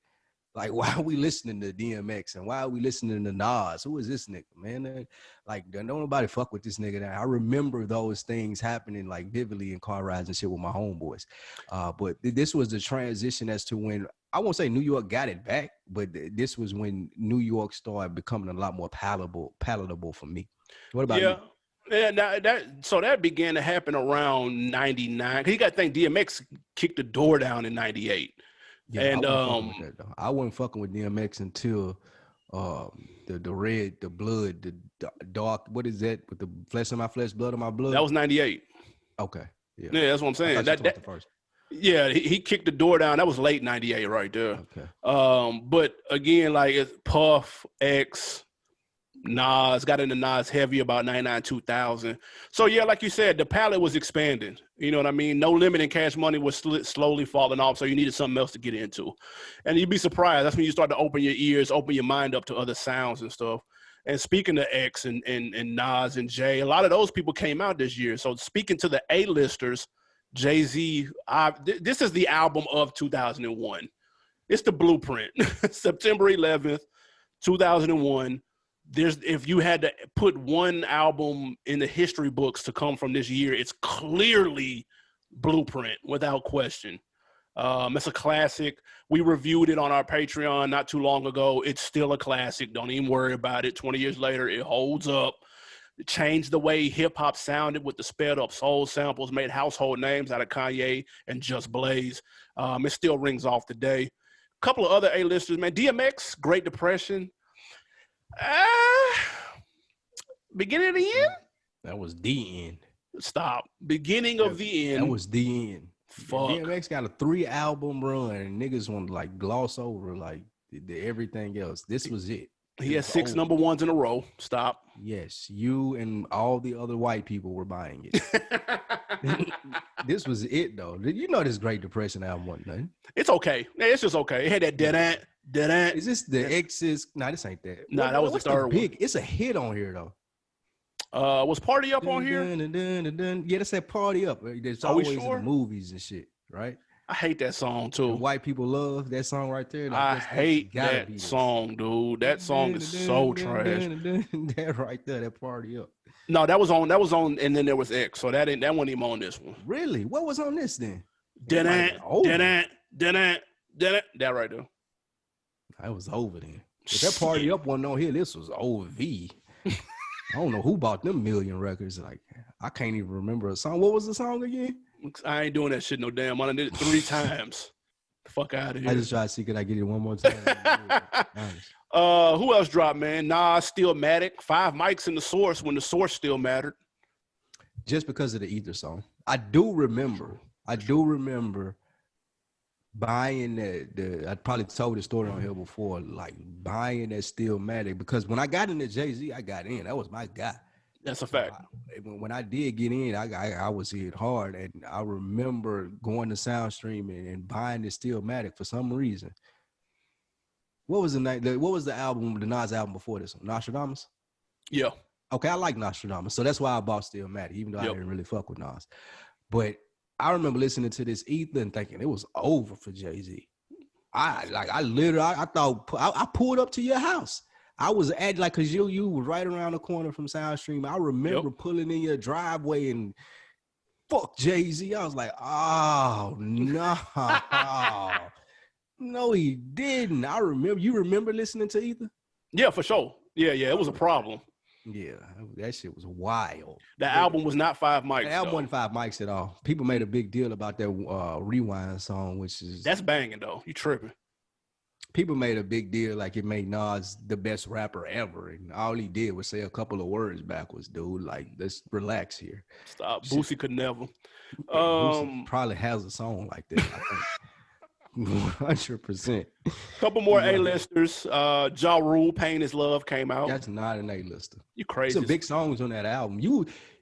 Speaker 2: Like, why are we listening to DMX and why are we listening to Nas? Who is this nigga, man? Like, don't nobody fuck with this nigga. I remember those things happening like vividly in car rides and shit with my homeboys. But this was the transition as to when, I won't say New York got it back, but this was when New York started becoming a lot more palatable for me. What about you?
Speaker 1: Yeah, that began to happen around 99. You got to think DMX kicked the door down in 98.
Speaker 2: Yeah, and I wasn't fucking with DMX until the red, the blood, the dark. What is that? With the flesh of my flesh, blood of my blood.
Speaker 1: That was 98.
Speaker 2: Okay. Yeah,
Speaker 1: that's what I'm saying. That the first. Yeah, he kicked the door down. That was late 98 right there.
Speaker 2: Okay.
Speaker 1: But again, like it's Puff, X, Nas, got into Nas heavy about 99, 2000. So yeah, like you said, the palette was expanding. You know what I mean? No Limit and Cash Money was slowly falling off, so you needed something else to get into. And you'd be surprised. That's when you start to open your ears, open your mind up to other sounds and stuff. And speaking of X and Nas and Jay, a lot of those people came out this year. So speaking to the A-listers, Jay-Z, this is the album of 2001. It's the blueprint. September 11th, 2001. If you had to put one album in the history books to come from this year, it's clearly Blueprint without question. It's a classic. We reviewed it on our Patreon not too long ago. It's still a classic. Don't even worry about it. 20 years later, it holds up. It changed the way hip hop sounded with the sped up soul samples, made household names out of Kanye and Just Blaze. It still rings off today. A couple of other A-listers, man. DMX, Great Depression. Beginning of the end?
Speaker 2: That was the end.
Speaker 1: Stop. Beginning of the end.
Speaker 2: That was the end.
Speaker 1: Fuck.
Speaker 2: DMX got a 3-album run and niggas want to like gloss over like everything else. This was it.
Speaker 1: He had 6 number ones in a row. Stop.
Speaker 2: Yes, you and all the other white people were buying it. This was it though. You know this Great Depression album wasn't nothing.
Speaker 1: It's okay. It's just okay. It had that dead ant.
Speaker 2: Is this the X's? Nah, this ain't that.
Speaker 1: Nah, that was the third one.
Speaker 2: It's a hit on here though.
Speaker 1: Was Party Up on here?
Speaker 2: Yeah, that's that Party Up. There's always in the movies and shit, right?
Speaker 1: I hate that song too.
Speaker 2: The white people love that song right there.
Speaker 1: I hate that song, dude. That song is so trash.
Speaker 2: That right there, that Party Up.
Speaker 1: No, that was on, and then there was X. So that wasn't even on this one.
Speaker 2: Really? What was on this then?
Speaker 1: That right there.
Speaker 2: I was over then. If that Party Up wasn't on here, this was OV. I don't know who bought them million records. Like, I can't even remember a song. What was the song again?
Speaker 1: I ain't doing that shit no damn. I done did it 3 times. Fuck out of here.
Speaker 2: I just try to see could I get it one more time.
Speaker 1: Who else dropped, man? Nas, Stillmatic. 5 mics in the Source when the Source still mattered.
Speaker 2: Just because of the Ether song. I do remember buying I probably told the story on here before, like buying that Stillmatic, because when I got into Jay-Z, I got in. That was my guy.
Speaker 1: That's a fact.
Speaker 2: When I did get in, I was hit hard, and I remember going to SoundStream and buying the Stillmatic for some reason. What was the night? What was the album, the Nas album before this one? Nostradamus?
Speaker 1: Yeah.
Speaker 2: Okay, I like Nostradamus, so that's why I bought Stillmatic, even though I didn't really fuck with Nas. But I remember listening to this Ether and thinking it was over for Jay-Z. I thought I pulled up to your house. I was at cause you was right around the corner from SoundStream. I remember pulling in your driveway and fuck Jay-Z. I was like, oh no. No, he didn't. You remember listening to Ether?
Speaker 1: Yeah, for sure. Yeah, it was a problem.
Speaker 2: Yeah, that shit was wild.
Speaker 1: The album was not 5 mics.
Speaker 2: The album wasn't 5 mics at all. People made a big deal about that Rewind song, which is...
Speaker 1: That's banging, though. You tripping.
Speaker 2: People made a big deal like it made Nas the best rapper ever, and all he did was say a couple of words backwards, dude. Like, let's relax here.
Speaker 1: Stop. Boosie could never.
Speaker 2: Boosie probably has a song like that, I think. 100%.
Speaker 1: Couple more A-listers. Ja Rule, Pain is Love came out.
Speaker 2: That's not an A-lister.
Speaker 1: You crazy.
Speaker 2: Some big songs on that album.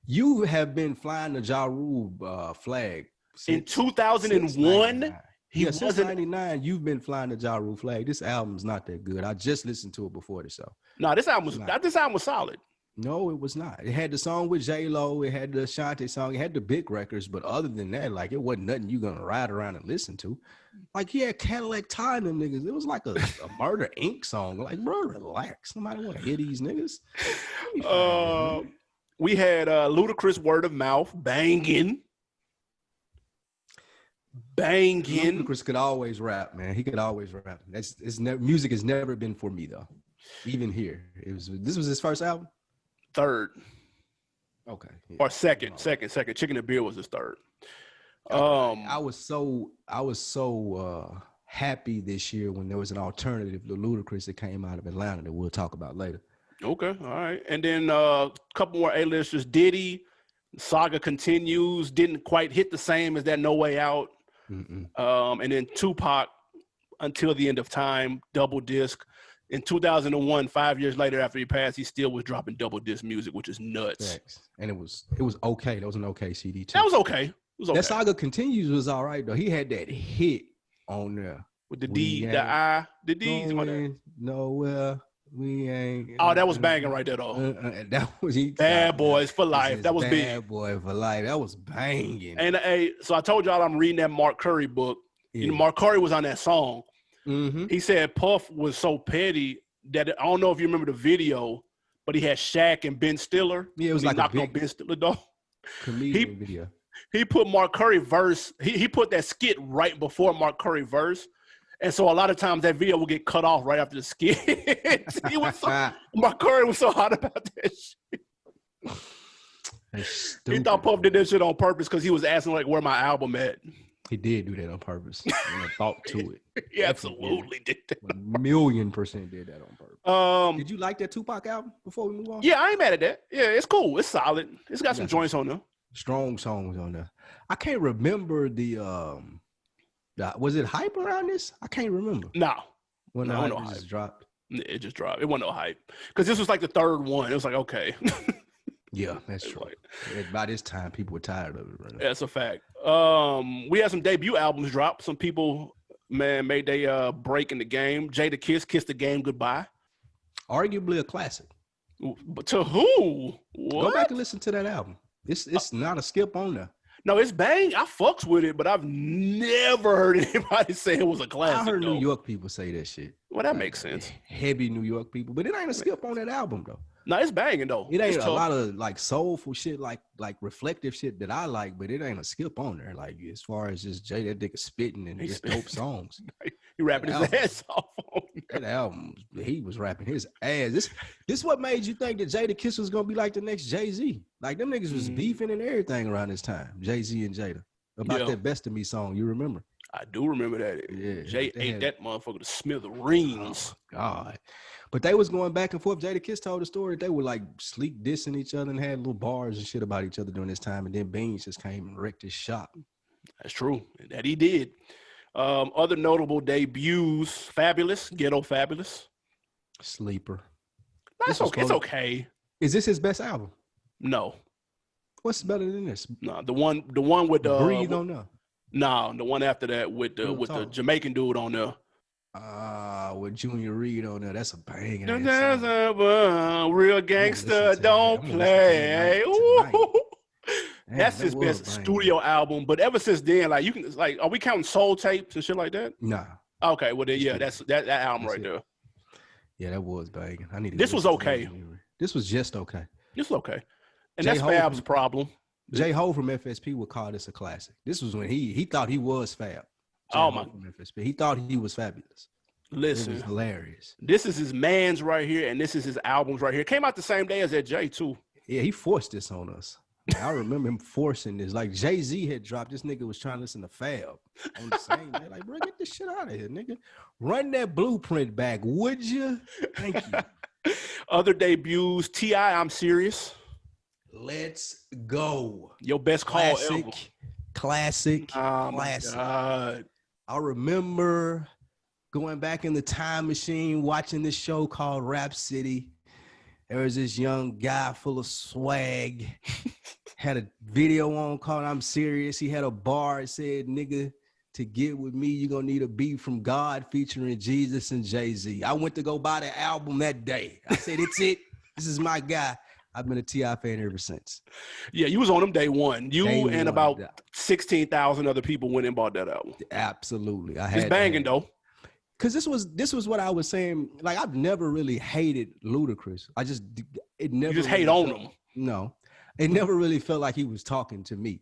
Speaker 2: You have been flying the Ja Rule flag
Speaker 1: in 2001.
Speaker 2: Since 99, you've been flying the Ja Rule flag. This album's not that good. I just listened to it before the show.
Speaker 1: No, this album was solid.
Speaker 2: No, it was not. It had the song with J-Lo. It had the Ashanti song. It had the big records. But other than that, like, it wasn't nothing you going to ride around and listen to. Like, he had Cadillac tying them niggas. It was like a Murder Inc. song. Like, bro, relax. Nobody want to hear these niggas.
Speaker 1: We had Ludacris Word of Mouth banging.
Speaker 2: Ludacris could always rap, man. He could always rap. Music has never been for me, though. Even here. This was his first album?
Speaker 1: Third.
Speaker 2: Okay. Yeah.
Speaker 1: Or second. Chicken and Beer was his third.
Speaker 2: I was so happy this year when there was an alternative to Ludacris that came out of Atlanta that we'll talk about later.
Speaker 1: Okay, all right. And then a couple more A-listers. Diddy, saga continues. Didn't quite hit the same as that No Way Out. And then Tupac, Until the End of Time, double disc. In 2001, 5 years later after he passed, he still was dropping double disc music, which is nuts.
Speaker 2: Thanks. And it was okay. That was an okay CD too.
Speaker 1: That was okay.
Speaker 2: That Saga Continues was all right though. He had that hit on there
Speaker 1: with the D, the I, the D's.
Speaker 2: Nowhere we ain't.
Speaker 1: Oh, that was banging right there though.
Speaker 2: That was
Speaker 1: Bad Boys for Life. That was big.
Speaker 2: Bad Boy for Life. That was banging.
Speaker 1: And so I told y'all I'm reading that Mark Curry book. Yeah. You know, Mark Curry was on that song. He said Puff was so petty that I don't know if you remember the video, but he had Shaq and Ben Stiller.
Speaker 2: Yeah, it was like
Speaker 1: knocked on Ben Stiller though.
Speaker 2: Comedian video.
Speaker 1: He put Mark Curry verse. He put that skit right before Mark Curry verse, and so a lot of times that video will get cut off right after the skit. Mark Curry was so hot about that shit. He thought Puff did that shit on purpose because he was asking like where my album at.
Speaker 2: He did do that on purpose. And a thought to it.
Speaker 1: He absolutely did that.
Speaker 2: 1,000,000% did that on purpose. Did you like that Tupac album before we move on?
Speaker 1: Yeah, I ain't mad at that. Yeah, it's cool. It's solid. It's got some joints on there.
Speaker 2: Strong songs on there. I can't remember the was it hype around this? I can't remember.
Speaker 1: No.
Speaker 2: When the hype just dropped.
Speaker 1: It just dropped. It wasn't no hype. Because this was like the third one. It was like, okay.
Speaker 2: Yeah, that's true. By this time, people were tired of it. Right?
Speaker 1: That's a fact. We had some debut albums drop. Some people, man, made their break in the game. Jada Kissed the Game Goodbye.
Speaker 2: Arguably a classic.
Speaker 1: But to who? What?
Speaker 2: Go back and listen to that album. It's not a skip on there.
Speaker 1: No, it's bang. I fucks with it, but I've never heard anybody say it was a classic.
Speaker 2: I heard New York people say that shit.
Speaker 1: Well, that makes sense.
Speaker 2: Heavy New York people, but it ain't a skip on that album though.
Speaker 1: No, it's banging though.
Speaker 2: It ain't a lot of like soulful shit, like reflective shit that I like, but it ain't a skip on there. Like as far as just Jay, that nigga spitting and just dope songs.
Speaker 1: He rapping his ass off on
Speaker 2: that album. He was rapping his ass. This what made you think that Jada Kiss was gonna be like the next Jay-Z? Like them niggas was beefing and everything around this time. Jay-Z and Jada about that Best of Me song. You remember?
Speaker 1: I do remember that.
Speaker 2: Yeah,
Speaker 1: Jay ate that motherfucker to smithereens.
Speaker 2: Oh, God. But they was going back and forth. Jada Kiss told the story. They were like sleek dissing each other and had little bars and shit about each other during this time. And then Beans just came and wrecked his shop.
Speaker 1: That's true. That he did. Other notable debuts: Fabulous, Ghetto Fabulous.
Speaker 2: Sleeper.
Speaker 1: It's okay.
Speaker 2: Is this his best album?
Speaker 1: No.
Speaker 2: What's better than this?
Speaker 1: No, the one with the
Speaker 2: Breathe on there.
Speaker 1: No, the one after that with the Jamaican dude on there.
Speaker 2: With Junior Reed on there. That's a banging
Speaker 1: Real gangster don't play.
Speaker 2: Damn,
Speaker 1: that's his best studio album. But ever since then, like are we counting soul tapes and shit like that?
Speaker 2: Nah.
Speaker 1: Okay, well then, yeah, that's that album right there.
Speaker 2: Yeah, that was banging. I need.
Speaker 1: This was okay.
Speaker 2: This was just okay.
Speaker 1: This was okay, and that's Fab's problem.
Speaker 2: J. Ho from FSP would call this a classic. This was when he thought he was Fab. From FSP. He thought he was fabulous.
Speaker 1: Listen,
Speaker 2: it was hilarious.
Speaker 1: This is his man's right here, and this is his albums right here. Came out the same day as that Jay too.
Speaker 2: Yeah, he forced this on us. I remember him forcing this. Like Jay-Z had dropped. This nigga was trying to listen to Fab on the same day. Like, bro, get this shit out of here, nigga. Run that blueprint back, would you? Thank you.
Speaker 1: Other debuts, T.I., I'm Serious.
Speaker 2: Let's go.
Speaker 1: Your best call ever.
Speaker 2: Classic.
Speaker 1: Oh my God.
Speaker 2: I remember going back in the time machine, watching this show called Rap City. There was this young guy full of swag, had a video on called I'm Serious. He had a bar that said, nigga, to get with me, you're going to need a beat from God featuring Jesus and Jay-Z. I went to go buy the album that day. I said, it's it. This is my guy. I've been a T.I. fan ever since. Yeah,
Speaker 1: you was on them day one. About 16,000 other people went and bought that album.
Speaker 2: Absolutely.
Speaker 1: It's banging though.
Speaker 2: Because this was what I was saying. Like, I've never really hated Ludacris. You just
Speaker 1: hate on him.
Speaker 2: No, it never really felt like he was talking to me.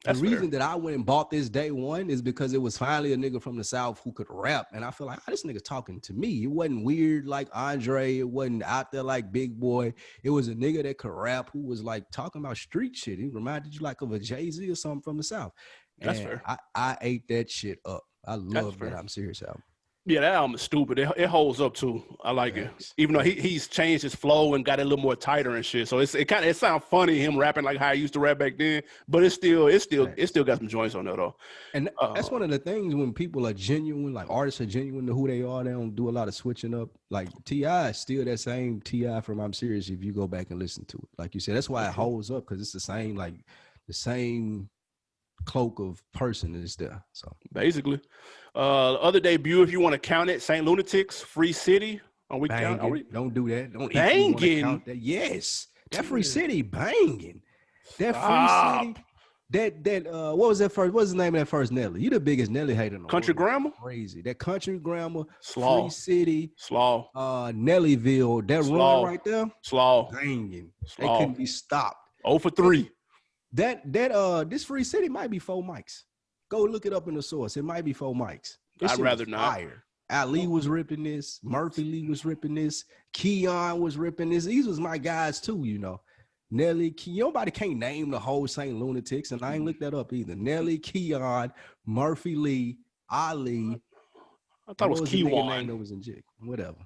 Speaker 2: The reason that I went and bought this day one is because it was finally a nigga from the South who could rap. And I feel like, this nigga's talking to me. It wasn't weird like Andre. It wasn't out there like Big Boy. It was a nigga that could rap who was like talking about street shit. He reminded you like of a Jay-Z or something from the South.
Speaker 1: That's fair.
Speaker 2: I ate that shit up. I love that I'm Serious album.
Speaker 1: Yeah, that album is stupid. It holds up too. I like it, even though he's changed his flow and got it a little more tighter and shit. So it sounds funny him rapping like how I used to rap back then, but it still got some joints on there though.
Speaker 2: And that's one of the things when people are genuine, like artists are genuine to who they are. They don't do a lot of switching up. Like T.I. is still that same T.I. from I'm Serious. If you go back and listen to it, like you said, that's why it holds up because it's the same cloak of person is there. So
Speaker 1: basically. Other debut, if you want to count it, Saint Lunatics, Free City. Don't
Speaker 2: do that. Don't
Speaker 1: banging.
Speaker 2: Count that. Yes, that Free City banging. That Free City. That what was that first? What's the name of that first Nelly? You the biggest Nelly hater in the
Speaker 1: Country
Speaker 2: world.
Speaker 1: Grammar.
Speaker 2: Crazy. That Country Grammar.
Speaker 1: Slaw.
Speaker 2: Free City.
Speaker 1: Slaw.
Speaker 2: Nellyville. That
Speaker 1: Slaw.
Speaker 2: run right there.
Speaker 1: Slaw.
Speaker 2: Banging.
Speaker 1: Slaw.
Speaker 2: They couldn't be stopped.
Speaker 1: 0 for 3.
Speaker 2: This Free City might be 4 mics. Go look it up in the source. It might be 4 mics.
Speaker 1: I'd rather not.
Speaker 2: Fire. Ali was ripping this. Murphy Lee was ripping this. Keon was ripping this. These was my guys too, you know. Nelly, nobody can't name the whole Saint Lunatics, and I ain't looked that up either. Nelly, Keon, Murphy Lee, Ali.
Speaker 1: I thought it was Keon.
Speaker 2: That was in jail. Whatever.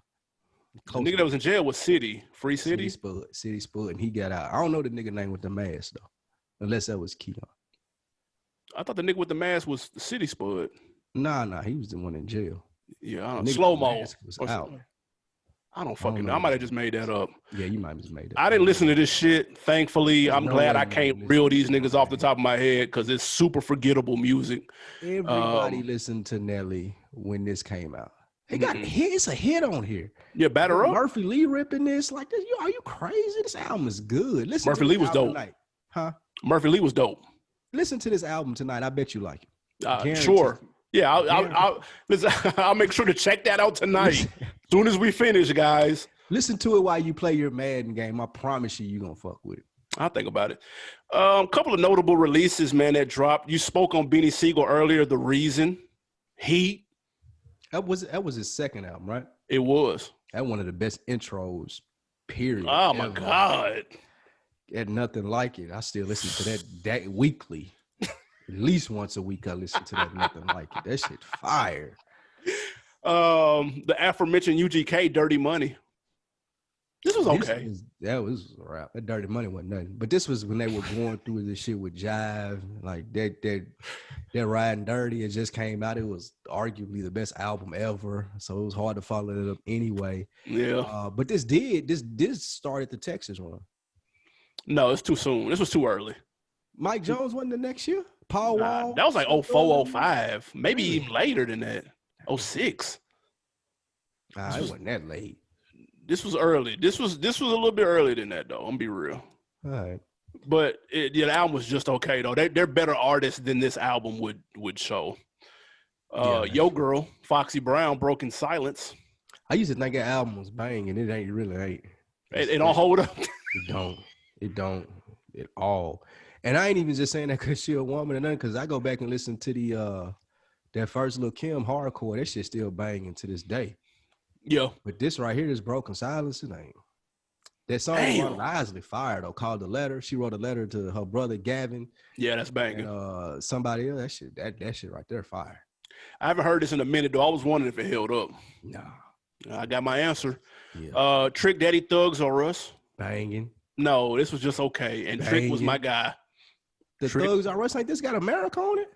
Speaker 1: The nigga that was in jail was City. Free City?
Speaker 2: City Spud, and he got out. I don't know the nigga name with the mask, though, unless that was Keon.
Speaker 1: I thought the nigga with the mask was City Spud.
Speaker 2: Nah, he was the one in jail.
Speaker 1: Yeah, I don't know. Slow-mo.
Speaker 2: Was out.
Speaker 1: I don't fucking know. I might have just made that up.
Speaker 2: Yeah, you might have just made that
Speaker 1: I didn't listen to this shit. Thankfully, I'm glad I can't reel these niggas off the top of my head because it's super forgettable music.
Speaker 2: Everybody listened to Nelly when this came out. It got it's a hit on here.
Speaker 1: Yeah, Batter Up.
Speaker 2: Murphy Lee ripping this like this. Are you crazy? This album is good. Listen.
Speaker 1: Murphy Lee was dope.
Speaker 2: Tonight. Huh?
Speaker 1: Murphy Lee was dope.
Speaker 2: Listen to this album tonight. I bet you like it.
Speaker 1: Sure. Yeah, I'll make sure to check that out tonight. As soon as we finish, guys.
Speaker 2: Listen to it while you play your Madden game. I promise you're going to fuck with it.
Speaker 1: I'll think about it. A couple of notable releases, man, that dropped. You spoke on Beanie Siegel earlier, The Reason, Heat.
Speaker 2: That was his second album, right?
Speaker 1: It was.
Speaker 2: That one of the best intros, period.
Speaker 1: Oh, my God.
Speaker 2: Had nothing like it. I still listen to that weekly. At least once a week I listen to that Nothing Like It. That shit fire.
Speaker 1: The aforementioned UGK, Dirty Money. This was okay.
Speaker 2: That was a rap. That Dirty Money wasn't nothing. But this was when they were going through this shit with Jive. Like that Riding Dirty, it just came out. It was arguably the best album ever. So it was hard to follow it up anyway.
Speaker 1: Yeah.
Speaker 2: But this started the Texas run.
Speaker 1: No, it's too soon. This was too early.
Speaker 2: Mike Jones wasn't the next year? Paul Wall?
Speaker 1: That was like 04, 05. Maybe
Speaker 2: Really?
Speaker 1: even later than that. 06.
Speaker 2: Nah, it wasn't that late.
Speaker 1: This was early. This was a little bit earlier than that, though. I'm gonna be real.
Speaker 2: All right.
Speaker 1: But the album was just okay, though. They're better artists than this album would show. Yo Girl, Foxy Brown, Broken Silence.
Speaker 2: I used to think that album was banging. It really ain't.
Speaker 1: It don't hold up.
Speaker 2: It don't at all. And I ain't even just saying that because she a woman or nothing, because I go back and listen to that first Lil' Kim hardcore. That shit still banging to this day.
Speaker 1: Yeah.
Speaker 2: But this right here, this Broken Silence, it ain't. That song Ronald Isley fired though, called The Letter. She wrote a letter to her brother Gavin.
Speaker 1: Yeah, that's banging.
Speaker 2: And, somebody else, that shit right there fire.
Speaker 1: I haven't heard this in a minute though. I was wondering if it held up.
Speaker 2: Nah.
Speaker 1: I got my answer.
Speaker 2: Yeah.
Speaker 1: Trick Daddy Thugs or Us.
Speaker 2: Banging.
Speaker 1: No, this was just okay. And Trick was my guy.
Speaker 2: The Trick. Thugs R Us, like this got America on it?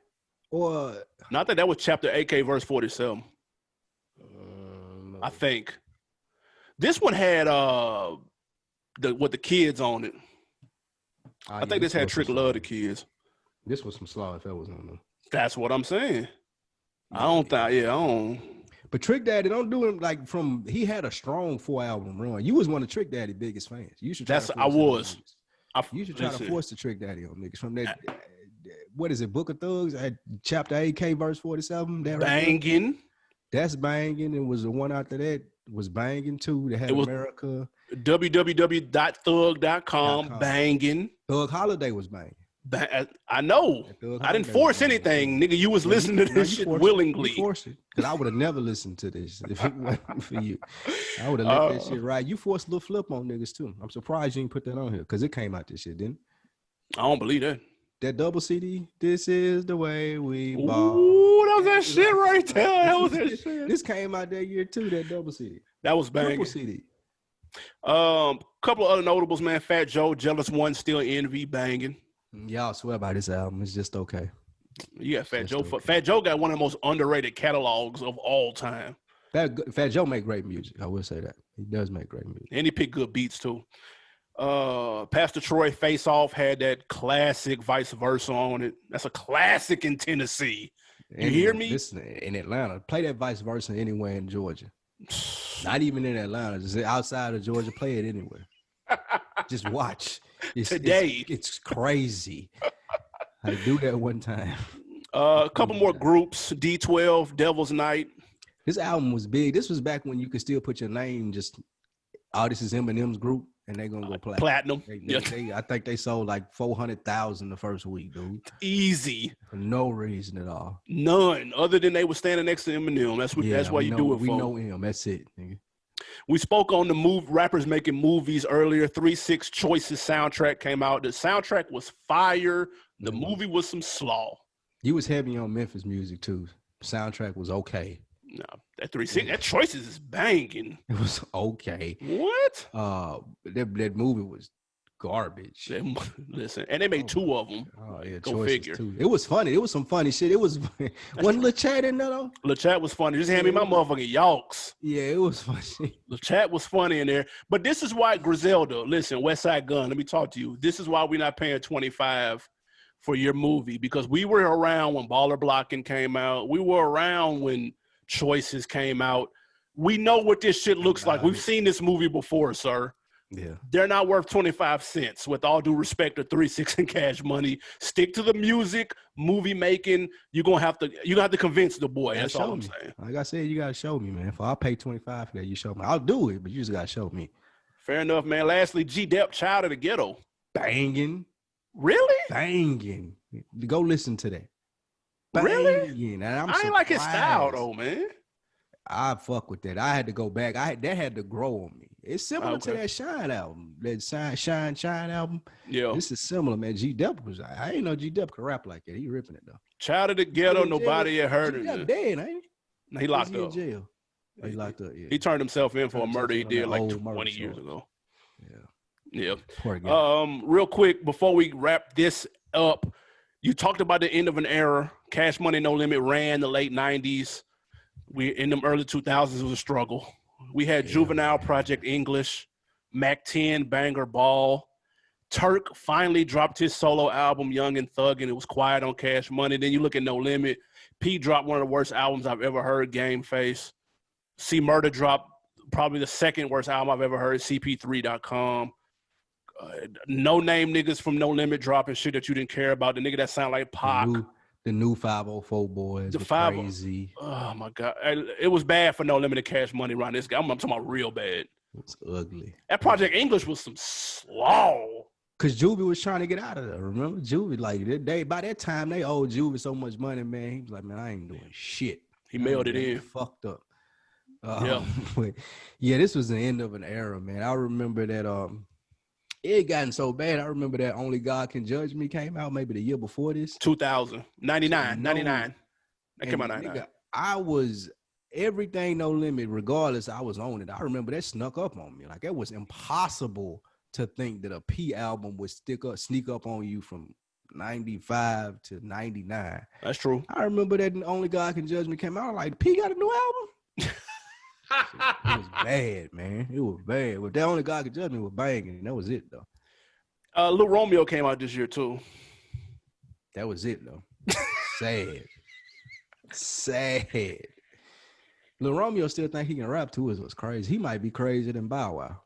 Speaker 2: Or
Speaker 1: not that was chapter AK verse 47. I think. This one had the kids on it. I think this had Trick Love the Kids.
Speaker 2: This was some Slaw if that was on them.
Speaker 1: That's what I'm saying. I don't.
Speaker 2: But Trick Daddy don't do him like he had a strong 4-album run. You was one of Trick Daddy's biggest fans. You should try you should try to force the Trick Daddy on niggas from that. What is it? Book of Thugs at chapter AK verse 47. That
Speaker 1: banging.
Speaker 2: Right, that's banging. It was the one after that was banging too. That had America.
Speaker 1: www.thug.com banging.
Speaker 2: Thug Holiday was banging.
Speaker 1: I know. I didn't force anything, nigga. You was listening to this shit willingly.
Speaker 2: You forced it, because I would have never listened to this if it wasn't for you. I would have let that shit ride. You forced Lil Flip on niggas too. I'm surprised you didn't put that on here, because it came out this shit, didn't it?
Speaker 1: I don't believe that.
Speaker 2: That double CD, This Is the Way We Ball.
Speaker 1: Ooh, that was that shit right there. That was that shit.
Speaker 2: This came out that year too, that double CD.
Speaker 1: That was banging.
Speaker 2: Triple CD.
Speaker 1: Couple of other notables, man. Fat Joe, Jealous One, Still Envy, banging.
Speaker 2: Y'all swear by this album. It's just okay.
Speaker 1: You got Fat Joe. Okay. Fat Joe got one of the most underrated catalogs of all time.
Speaker 2: Fat Joe make great music. I will say that. He does make great music.
Speaker 1: And he picked good beats too. Pastor Troy Face Off had that classic Vice Versa on it. That's a classic in Tennessee. You hear me?
Speaker 2: In Atlanta. Play that Vice Versa anywhere in Georgia. Not even in Atlanta. Just outside of Georgia, play it anywhere. Just watch. It's crazy. I do that one time.
Speaker 1: A couple more groups. D12, Devil's Night.
Speaker 2: This album was big. This was back when you could still put your name just, this is Eminem's group, and they're going to go
Speaker 1: platinum.
Speaker 2: I think they sold like 400,000 the first week, dude.
Speaker 1: Easy.
Speaker 2: For no reason at all.
Speaker 1: None. Other than they were standing next to Eminem. That's why you do it for.
Speaker 2: We know him. That's it, nigga.
Speaker 1: We spoke on the rappers making movies earlier. 3-6 Choices soundtrack came out. The soundtrack was fire. The movie was some slaw.
Speaker 2: You was heavy on Memphis music too. Soundtrack was okay.
Speaker 1: No, that 3-6, that Choices is banging.
Speaker 2: It was okay.
Speaker 1: What?
Speaker 2: That movie was garbage.
Speaker 1: Listen, and they made two of them.
Speaker 2: Oh yeah,
Speaker 1: go figure.
Speaker 2: Too. It was funny. It was some funny shit. It was wasn't Lil Chat in there though?
Speaker 1: Lil Chat was funny. Just hand me my motherfucking yawks.
Speaker 2: Yeah, it was funny.
Speaker 1: Lil Chat was funny in there. But this is why Griselda, listen, Westside Gun, let me talk to you. This is why we're not paying $25 for your movie, because we were around when Baller Blocking came out. We were around when Choices came out. We know what this shit looks like. We've seen this movie before, sir.
Speaker 2: Yeah,
Speaker 1: they're not worth 25 cents. With all due respect to 3-6 and Cash Money, stick to the music, movie making. You have to convince the boy. That's all I'm saying.
Speaker 2: Like I said, you gotta show me, man. If I'll pay 25 for that, you show me. I'll do it, but you just gotta show me.
Speaker 1: Fair enough, man. Lastly, G-Dep, Child of the Ghetto.
Speaker 2: Banging.
Speaker 1: Really?
Speaker 2: Banging. Go listen to that.
Speaker 1: Banging.
Speaker 2: Really? And
Speaker 1: I ain't like his style though, man.
Speaker 2: I fuck with that. I had to go back. That had to grow on me. It's similar to that Shine album. That Shine album.
Speaker 1: Yeah.
Speaker 2: This is similar, man. G-Dep I ain't know G-Dep could rap like that. He ripping it though.
Speaker 1: Child of the Ghetto, nobody had heard it.
Speaker 2: G-Dep dead, ain't he?
Speaker 1: No, he locked up.
Speaker 2: In jail. He locked up, yeah.
Speaker 1: He turned himself in for a murder he did like 20 years ago. Yeah.
Speaker 2: Poor guy.
Speaker 1: Real quick, before we wrap this up, you talked about the end of an era. Cash Money No Limit ran the late 90s. We in the early 2000s, it was a struggle. We had Juvenile, Project English, Mac 10, Banger Ball, Turk finally dropped his solo album, Young and Thug, and it was quiet on Cash Money. Then you look at No Limit. P dropped one of the worst albums I've ever heard, Game Face. C Murder dropped probably the second worst album I've ever heard, CP3.com. No name niggas from No Limit dropping shit that you didn't care about. The nigga that sound like Pac.
Speaker 2: The new 504 boys.
Speaker 1: The
Speaker 2: crazy.
Speaker 1: Oh my God. It was bad for No Limit to Cash Money around this guy. I'm talking about real bad.
Speaker 2: It's ugly.
Speaker 1: That Project English was some slaw.
Speaker 2: Cause Juvie was trying to get out of there. Remember, Juvie, like by that time they owed Juvie so much money, man. He was like, man, I ain't doing shit.
Speaker 1: He mailed it in.
Speaker 2: Fucked up.
Speaker 1: Yeah.
Speaker 2: But yeah, this was the end of an era, man. I remember that it had gotten so bad. I remember that Only God Can Judge Me came out maybe the year before this.
Speaker 1: 2000. 99. That came out 99.
Speaker 2: Nigga, I was everything No Limit, regardless, I was on it. I remember that snuck up on me. Like it was impossible to think that a P album would sneak up on you from 95 to 99.
Speaker 1: That's true.
Speaker 2: I remember that Only God Can Judge Me came out. Like, P got a new album? It was bad, man. It was bad. But that Only God Can Judge Me was banging. That was it, though.
Speaker 1: Lil Romeo came out this year, too.
Speaker 2: That was it, though. Sad. Lil Romeo still think he can rap, too, is what's crazy. He might be crazier than Bow Wow.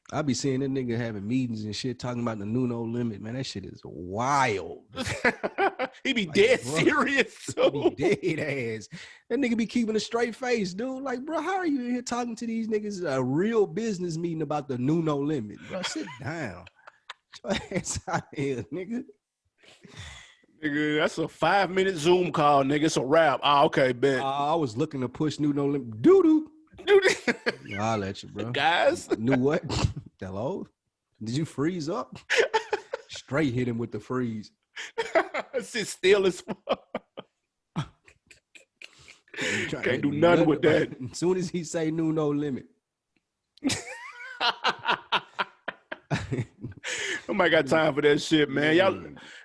Speaker 2: I be seeing that nigga having meetings and shit talking about the new No Limit. Man, that shit is wild.
Speaker 1: He be like, dead bro, serious.
Speaker 2: He be dead ass. That nigga be keeping a straight face, dude. Like, bro, how are you in here talking to these niggas a real business meeting about the new No Limit? Bro, sit down. Get your ass out here, nigga.
Speaker 1: Nigga, that's a 5-minute Zoom call, nigga. It's a wrap. Okay, bet.
Speaker 2: I was looking to push new No Limit. Doo-doo. I'll let you, bro.
Speaker 1: Guys.
Speaker 2: Knew what? Hello? Did you freeze up? Straight hit him with the freeze.
Speaker 1: Sit still as fuck. Can't do nothing with that.
Speaker 2: As soon as he say new No Limit.
Speaker 1: Nobody got time for that shit, man.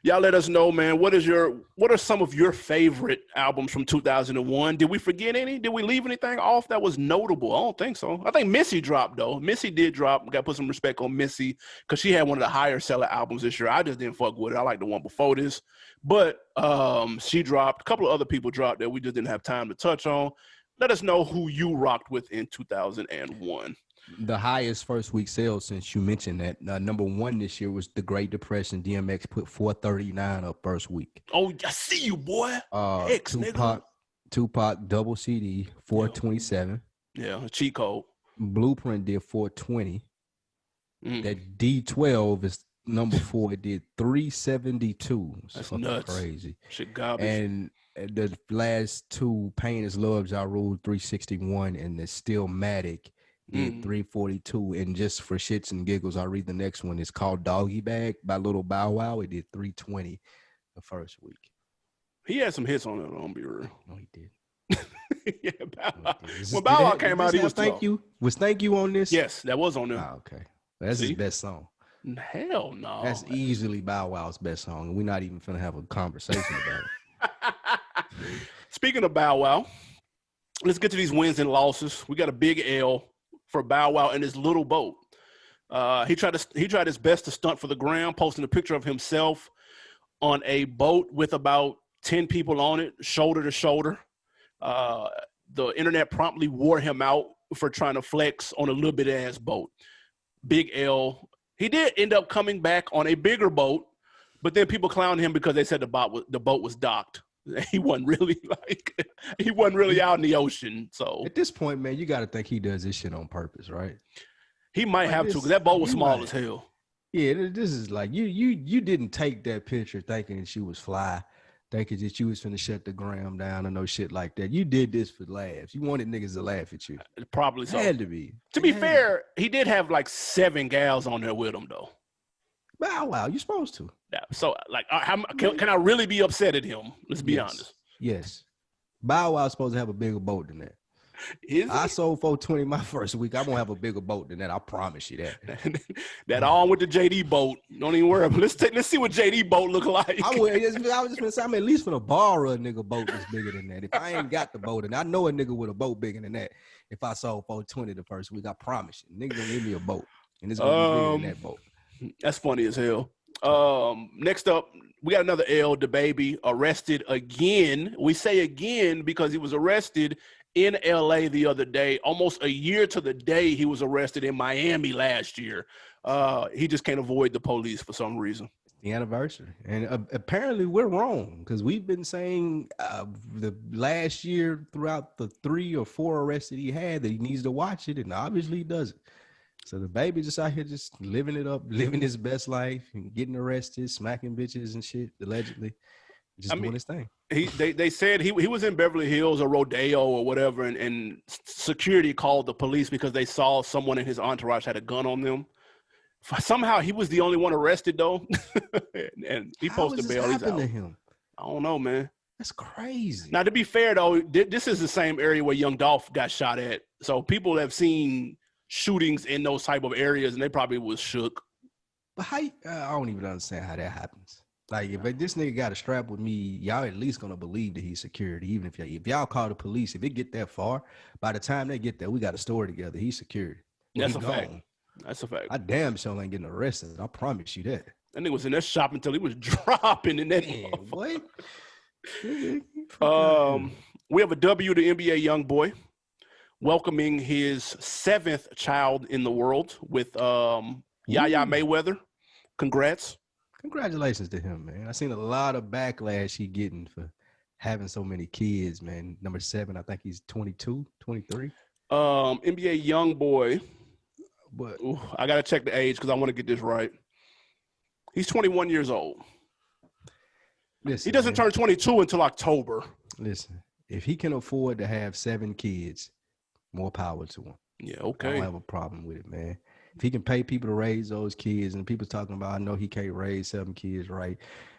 Speaker 1: Y'all let us know, man. What are some of your favorite albums from 2001? Did we forget any? Did we leave anything off that was notable? I don't think so. I think Missy dropped, though. Missy did drop. Got to put some respect on Missy because she had one of the higher seller albums this year. I just didn't fuck with it. I like the one before this. But she dropped. A couple of other people dropped that we just didn't have time to touch on. Let us know who you rocked with in 2001.
Speaker 2: The highest first week sales, since you mentioned that, number one this year was the Great Depression. DMX put 439 up first week.
Speaker 1: Oh, I see you, boy.
Speaker 2: Tupac double CD 427.
Speaker 1: Yeah, a cheat code.
Speaker 2: Blueprint did 420. That D12 is number 4. It did 372.
Speaker 1: That's nuts.
Speaker 2: Crazy.
Speaker 1: Shit garbage.
Speaker 2: And the last two, Pain is Love, Ja Rule 361, and the Stillmatic did 342. And just for shits and giggles, I'll read the next one. It's called Doggy Bag by Little Bow Wow. It did 320 the first week.
Speaker 1: He had some hits on it, I'll be real.
Speaker 2: No, he did.
Speaker 1: Yeah, Bow Wow. When Bow Wow came out, he was
Speaker 2: Thank You. Was Thank You on this?
Speaker 1: Yes, that was on there.
Speaker 2: Oh, okay. That's his best song.
Speaker 1: Hell no.
Speaker 2: That's easily Bow Wow's best song. And we're not even finna have a conversation about it.
Speaker 1: Speaking of Bow Wow, let's get to these wins and losses. We got a big L for Bow Wow and his little boat. He tried his best to stunt for the gram, posting a picture of himself on a boat with about 10 people on it, shoulder to shoulder. The internet promptly wore him out for trying to flex on a little bit ass boat. Big L. He did end up coming back on a bigger boat, but then people clowned him because they said the boat was docked. He wasn't really out in the ocean. So
Speaker 2: at this point, man, you got to think he does this shit on purpose, right?
Speaker 1: He might have to, because that boat was small as hell.
Speaker 2: Yeah, this is like you didn't take that picture thinking that she was fly, thinking that you was finna shut the gram down or no shit like that. You did this for laughs. You wanted niggas to laugh at you.
Speaker 1: Probably so.
Speaker 2: Had to be.
Speaker 1: To be fair, he did have like 7 gals on there with him, though.
Speaker 2: Wow, you're supposed to.
Speaker 1: Yeah, so, like, can I really be upset at him? Let's be honest.
Speaker 2: Yes. Bow Wow's supposed to have a bigger boat than that. I sold 420 my first week. I'm going to have a bigger boat than that. I promise you that.
Speaker 1: That all with the JD boat. Don't even worry. Let's see what JD boat look like.
Speaker 2: I was just going to say, I'm at least going to borrow a nigga boat that's bigger than that. If I ain't got the boat, and I know a nigga with a boat bigger than that, if I sold 420 the first week, I promise you, nigga going to give me a boat. And it's going to be bigger than that boat.
Speaker 1: That's funny as hell. Next up, we got another L, the baby, arrested again. We say again because he was arrested in LA the other day, almost a year to the day he was arrested in Miami last year. He just can't avoid the police for some reason.
Speaker 2: The anniversary, and apparently we're wrong because we've been saying the last year throughout the 3 or 4 arrests that he had that he needs to watch it, and obviously he doesn't. So the baby just out here just living it up, living his best life, and getting arrested, smacking bitches and shit, allegedly, just doing his thing.
Speaker 1: They said he was in Beverly Hills or Rodeo or whatever, and security called the police because they saw someone in his entourage had a gun on them. Somehow he was the only one arrested though, and he posted bail. He's out. To him? I don't know, man.
Speaker 2: That's crazy.
Speaker 1: Now, to be fair though, this is the same area where Young Dolph got shot at, so people have seen shootings in those type of areas, and they probably was shook.
Speaker 2: But how? I don't even understand how that happens. Like, if this nigga got a strap with me, y'all at least gonna believe that he's security. Even if y'all call the police, if it get that far, by the time they get there, we got a story together. He's security.
Speaker 1: That's a fact. That's a fact.
Speaker 2: I damn sure ain't getting arrested. I promise you that.
Speaker 1: That nigga was in that shop until he was dropping in that.
Speaker 2: What?
Speaker 1: We have a W to NBA young boy welcoming his 7th child in the world with Yaya Mayweather. Congrats.
Speaker 2: Congratulations to him, man. I seen a lot of backlash he getting for having so many kids, man. Number 7, I think he's 22, 23.
Speaker 1: NBA young boy.
Speaker 2: But
Speaker 1: I got to check the age because I want to get this right. He's 21 years old.
Speaker 2: Listen,
Speaker 1: he doesn't turn 22 until October.
Speaker 2: Listen, if he can afford to have 7 kids, more power to him.
Speaker 1: Yeah, okay.
Speaker 2: I don't have a problem with it, man. If he can pay people to raise those kids, and people talking about, I know he can't raise 7 kids, right?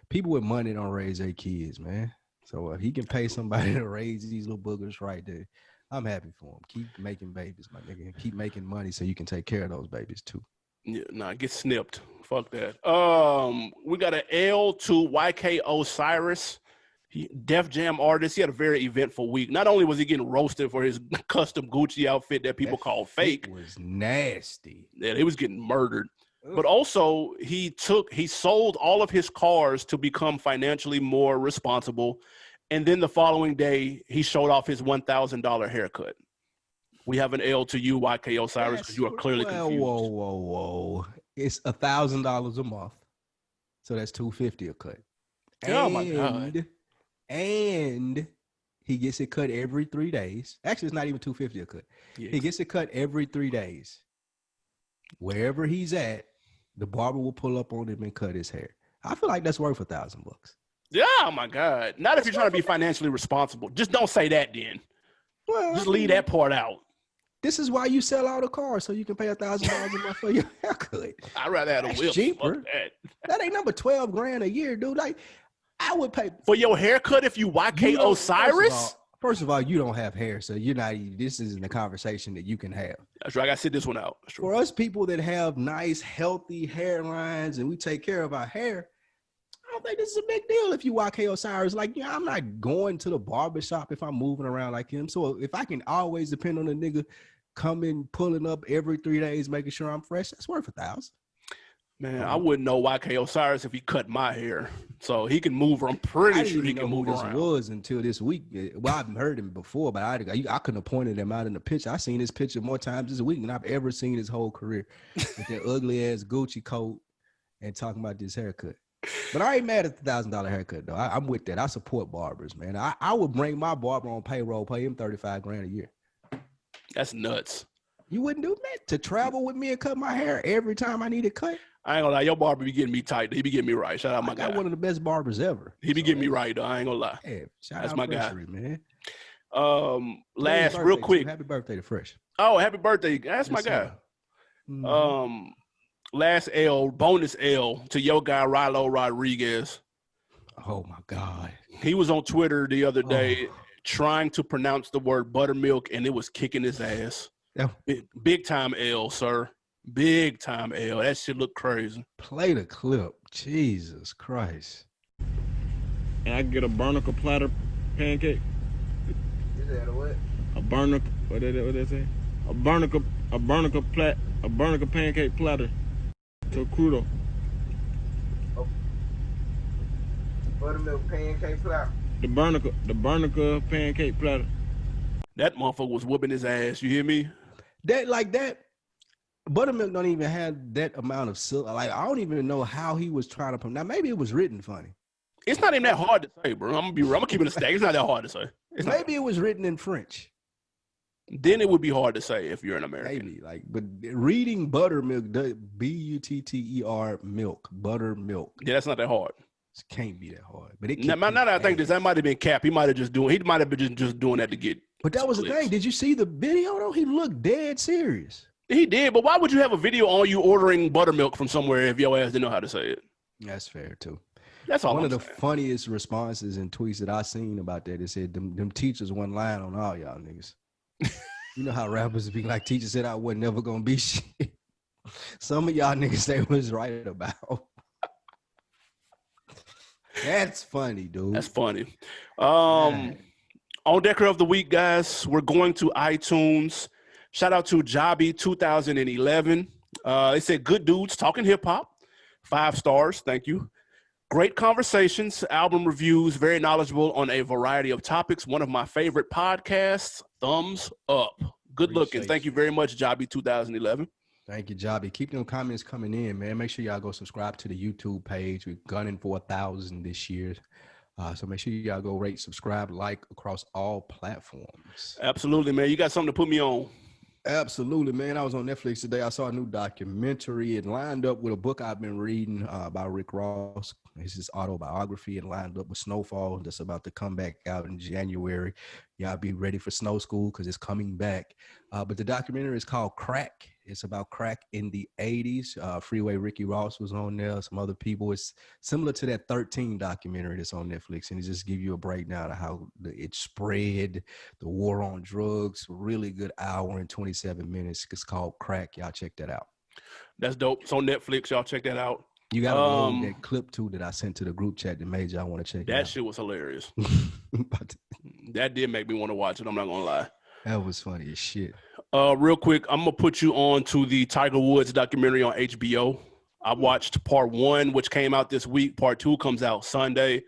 Speaker 2: People with money don't raise 8 kids, man. So if he can pay somebody to raise these little boogers right there, I'm happy for him. Keep making babies, my nigga. Keep making money so you can take care of those babies too.
Speaker 1: Yeah, get snipped. Fuck that. We got an L to YK Osiris. Def Jam artist. He had a very eventful week. Not only was he getting roasted for his custom Gucci outfit that people call fake.
Speaker 2: It was nasty.
Speaker 1: Yeah, he was getting murdered. But also he sold all of his cars to become financially more responsible. And then the following day, he showed off his $1,000 haircut. We have an L to you, YK Osiris, because you are clearly confused.
Speaker 2: Whoa. It's $1,000 a month. So that's $250 a cut.
Speaker 1: Oh, my God.
Speaker 2: And he gets it cut every 3 days. Actually, it's not even $250 a cut. Yeah. He gets it cut every 3 days. Wherever he's at, the barber will pull up on him and cut his hair. I feel like that's worth $1,000.
Speaker 1: Yeah, oh my God. Not if you're trying to be financially responsible. Just don't say that then. Well, just leave that part out.
Speaker 2: This is why you sell all the cars, so you can pay $1,000 a month for your haircut.
Speaker 1: I'd rather have a whip.
Speaker 2: Cheaper. That ain't number $12,000 a year, dude. Like, I would pay
Speaker 1: for your haircut if you YK Osiris.
Speaker 2: First of all, you don't have hair, so you're not. This isn't a conversation that you can have.
Speaker 1: That's right. I gotta sit this one out.
Speaker 2: For us people that have nice, healthy hairlines and we take care of our hair, I don't think this is a big deal if you YK Osiris. Like, yeah, I'm not going to the barbershop if I'm moving around like him. So if I can always depend on a nigga coming, pulling up every 3 days, making sure I'm fresh, that's worth $1,000.
Speaker 1: Man, I wouldn't know YK Osiris if he cut my hair. So he can move. I'm pretty sure he can move around.
Speaker 2: This was until this week. Well, I've heard him before, but I couldn't have pointed him out in the picture. I seen his picture more times this week than I've ever seen his whole career. With that ugly ass Gucci coat and talking about this haircut. But I ain't mad at the $1,000 haircut though. I'm with that. I support barbers, man. I would bring my barber on payroll, pay him $35,000 a year.
Speaker 1: That's nuts.
Speaker 2: You wouldn't do that to travel with me and cut my hair every time I need it cut?
Speaker 1: I ain't gonna lie, your barber be getting me tight. He be getting me right. Shout out my guy.
Speaker 2: One of the best barbers ever.
Speaker 1: He be getting me right though. I ain't gonna lie.
Speaker 2: Yeah,
Speaker 1: that's my guy,
Speaker 2: man.
Speaker 1: Last, real quick.
Speaker 2: Happy birthday to Fresh.
Speaker 1: Oh, happy birthday. That's my guy. Mm-hmm. Last L, bonus L to your guy Rilo Rodriguez.
Speaker 2: Oh my God.
Speaker 1: He was on Twitter the other day trying to pronounce the word buttermilk, and it was kicking his ass.
Speaker 2: Yeah.
Speaker 1: Big time L, sir. Big time L. That shit look crazy.
Speaker 2: Play the clip. Jesus Christ.
Speaker 3: And I can get a Barnacle platter pancake.
Speaker 2: Is that a what?
Speaker 3: A Barnacle. What did they say? A Barnacle pancake platter. to crudo.
Speaker 2: Buttermilk pancake platter.
Speaker 3: The Bernica pancake platter.
Speaker 1: That motherfucker was whooping his ass. You hear me?
Speaker 2: That buttermilk don't even have that amount of silk. Like, I don't even know how he was trying to. Now maybe it was written funny.
Speaker 1: It's not even that hard to say, bro. I'm gonna keep it a stack. It's not that hard to say.
Speaker 2: Maybe it was written in French.
Speaker 1: Then it would be hard to say if you're an American.
Speaker 2: Maybe, like, but reading buttermilk, butter milk, buttermilk.
Speaker 1: Yeah, that's not that hard.
Speaker 2: It can't be that hard. But it
Speaker 1: Now that I think this, that might have been Cap. He might have been just doing that to get.
Speaker 2: But that was the
Speaker 1: clicks.
Speaker 2: thing. Did you see the video though? He looked dead serious.
Speaker 1: He did, but why would you have a video on you ordering buttermilk from somewhere if your ass didn't know how to say it?
Speaker 2: That's fair too.
Speaker 1: That's all.
Speaker 2: One
Speaker 1: I'm
Speaker 2: of the
Speaker 1: saying.
Speaker 2: funniest responses and tweets that I seen about that, it said them teachers wasn't lying on all y'all niggas. You know how rappers be like, teachers said I wasn't never gonna be shit. Some of y'all niggas they was right about. That's funny, dude.
Speaker 1: That's funny. On Decker of the Week, guys, we're going to iTunes. Shout out to Jobby 2011. They said, good dudes talking hip hop. 5 stars. Thank you. Great conversations, album reviews, very knowledgeable on a variety of topics. One of my favorite podcasts. Thumbs up. Good looking. Thank you very much, Jobby 2011.
Speaker 2: Thank you, Jobby. Keep them comments coming in, man. Make sure y'all go subscribe to the YouTube page. We're gunning for 1,000 this year. So make sure y'all go rate, subscribe, like across all platforms.
Speaker 1: Absolutely, man. You got something to put me on.
Speaker 2: Absolutely, man. I was on Netflix today. I saw a new documentary. It lined up with a book I've been reading by Rick Ross. It's his autobiography. It lined up with Snowfall that's about to come back out in January. Y'all be ready for Snow School because it's coming back. But the documentary is called Crack. It's about crack in the 80s. Freeway Ricky Ross was on there. Some other people. It's similar to that 13 documentary that's on Netflix. And it just give you a breakdown of how it spread, the war on drugs. Really good hour and 27 minutes. It's called Crack. Y'all check that out.
Speaker 1: That's dope. It's on Netflix. Y'all check that out.
Speaker 2: You got to load that clip, too, that I sent to the group chat that made y'all want to check it out.
Speaker 1: That shit was hilarious. That did make me want to watch it. I'm not going to lie.
Speaker 2: That was funny as shit.
Speaker 1: Real quick, I'm going to put you on to the Tiger Woods documentary on HBO. I watched part 1, which came out this week. Part 2 comes out Sunday.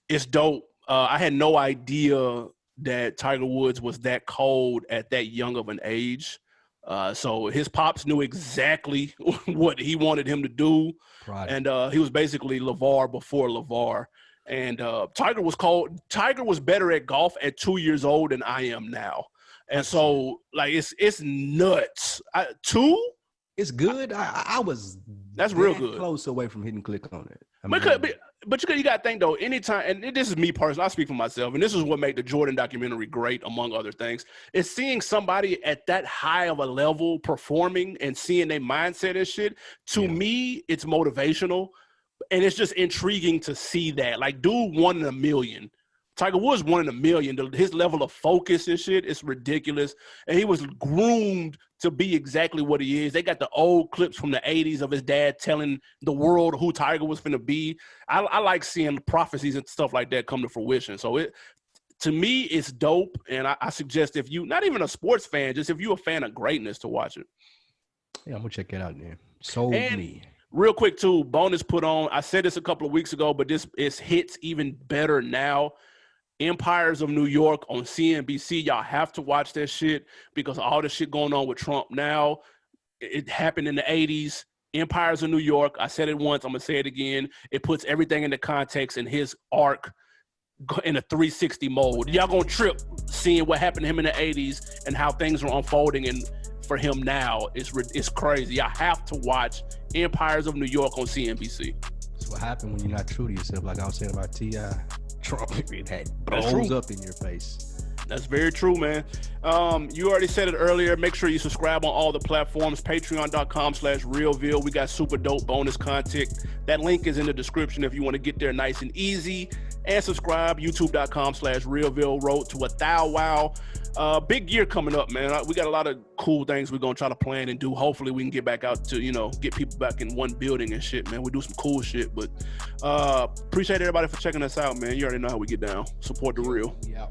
Speaker 1: It's dope. I had no idea that Tiger Woods was that cold at that young of an age. So his pops knew exactly what he wanted him to do. Right. And he was basically LeVar before LeVar. And Tiger was cold. Tiger was better at golf at 2 years old than I am now. And so, like, it's nuts. 2?
Speaker 2: It's good. I was
Speaker 1: that's real good.
Speaker 2: Close away from hitting click on it.
Speaker 1: But you got to think, though, anytime, and this is me personally, I speak for myself, and this is what made the Jordan documentary great, among other things, is seeing somebody at that high of a level performing and seeing their mindset and shit. To me, it's motivational, and it's just intriguing to see that. Like, dude, 1 in a million. Tiger Woods 1 in a million. His level of focus and shit is ridiculous. And he was groomed to be exactly what he is. They got the old clips from the 80s of his dad telling the world who Tiger was finna be. I like seeing prophecies and stuff like that come to fruition. So to me, it's dope. And I suggest if you, not even a sports fan, just if you're a fan of greatness, to watch it.
Speaker 2: Yeah, I'm going to check it out, man. Sold me.
Speaker 1: Real quick, too, bonus put on. I said this a couple of weeks ago, but this hits even better now. Empires of New York on CNBC. Y'all have to watch that shit because all the shit going on with Trump now. It happened in the 80s. Empires of New York. I said it once. I'm going to say it again. It puts everything into context in his arc in a 360 mode. Y'all going to trip seeing what happened to him in the 80s and how things are unfolding and for him now. It's crazy. Y'all have to watch Empires of New York on CNBC.
Speaker 2: That's what happened when you're not true to yourself, like I was saying about T.I. Trump, it had blows up in your face.
Speaker 1: That's very true, man. You already said it earlier. Make sure you subscribe on all the platforms. Patreon.com/RealVille. We got super dope bonus content. That link is in the description if you want to get there nice and easy. And subscribe. YouTube.com/RealVille. Road to 1,000 wow. Big year coming up, man. We got a lot of cool things we're going to try to plan and do. Hopefully we can get back out to, get people back in one building and shit, man. We do some cool shit, but appreciate everybody for checking us out, man. You already know how we get down. Support the real.
Speaker 2: Yeah.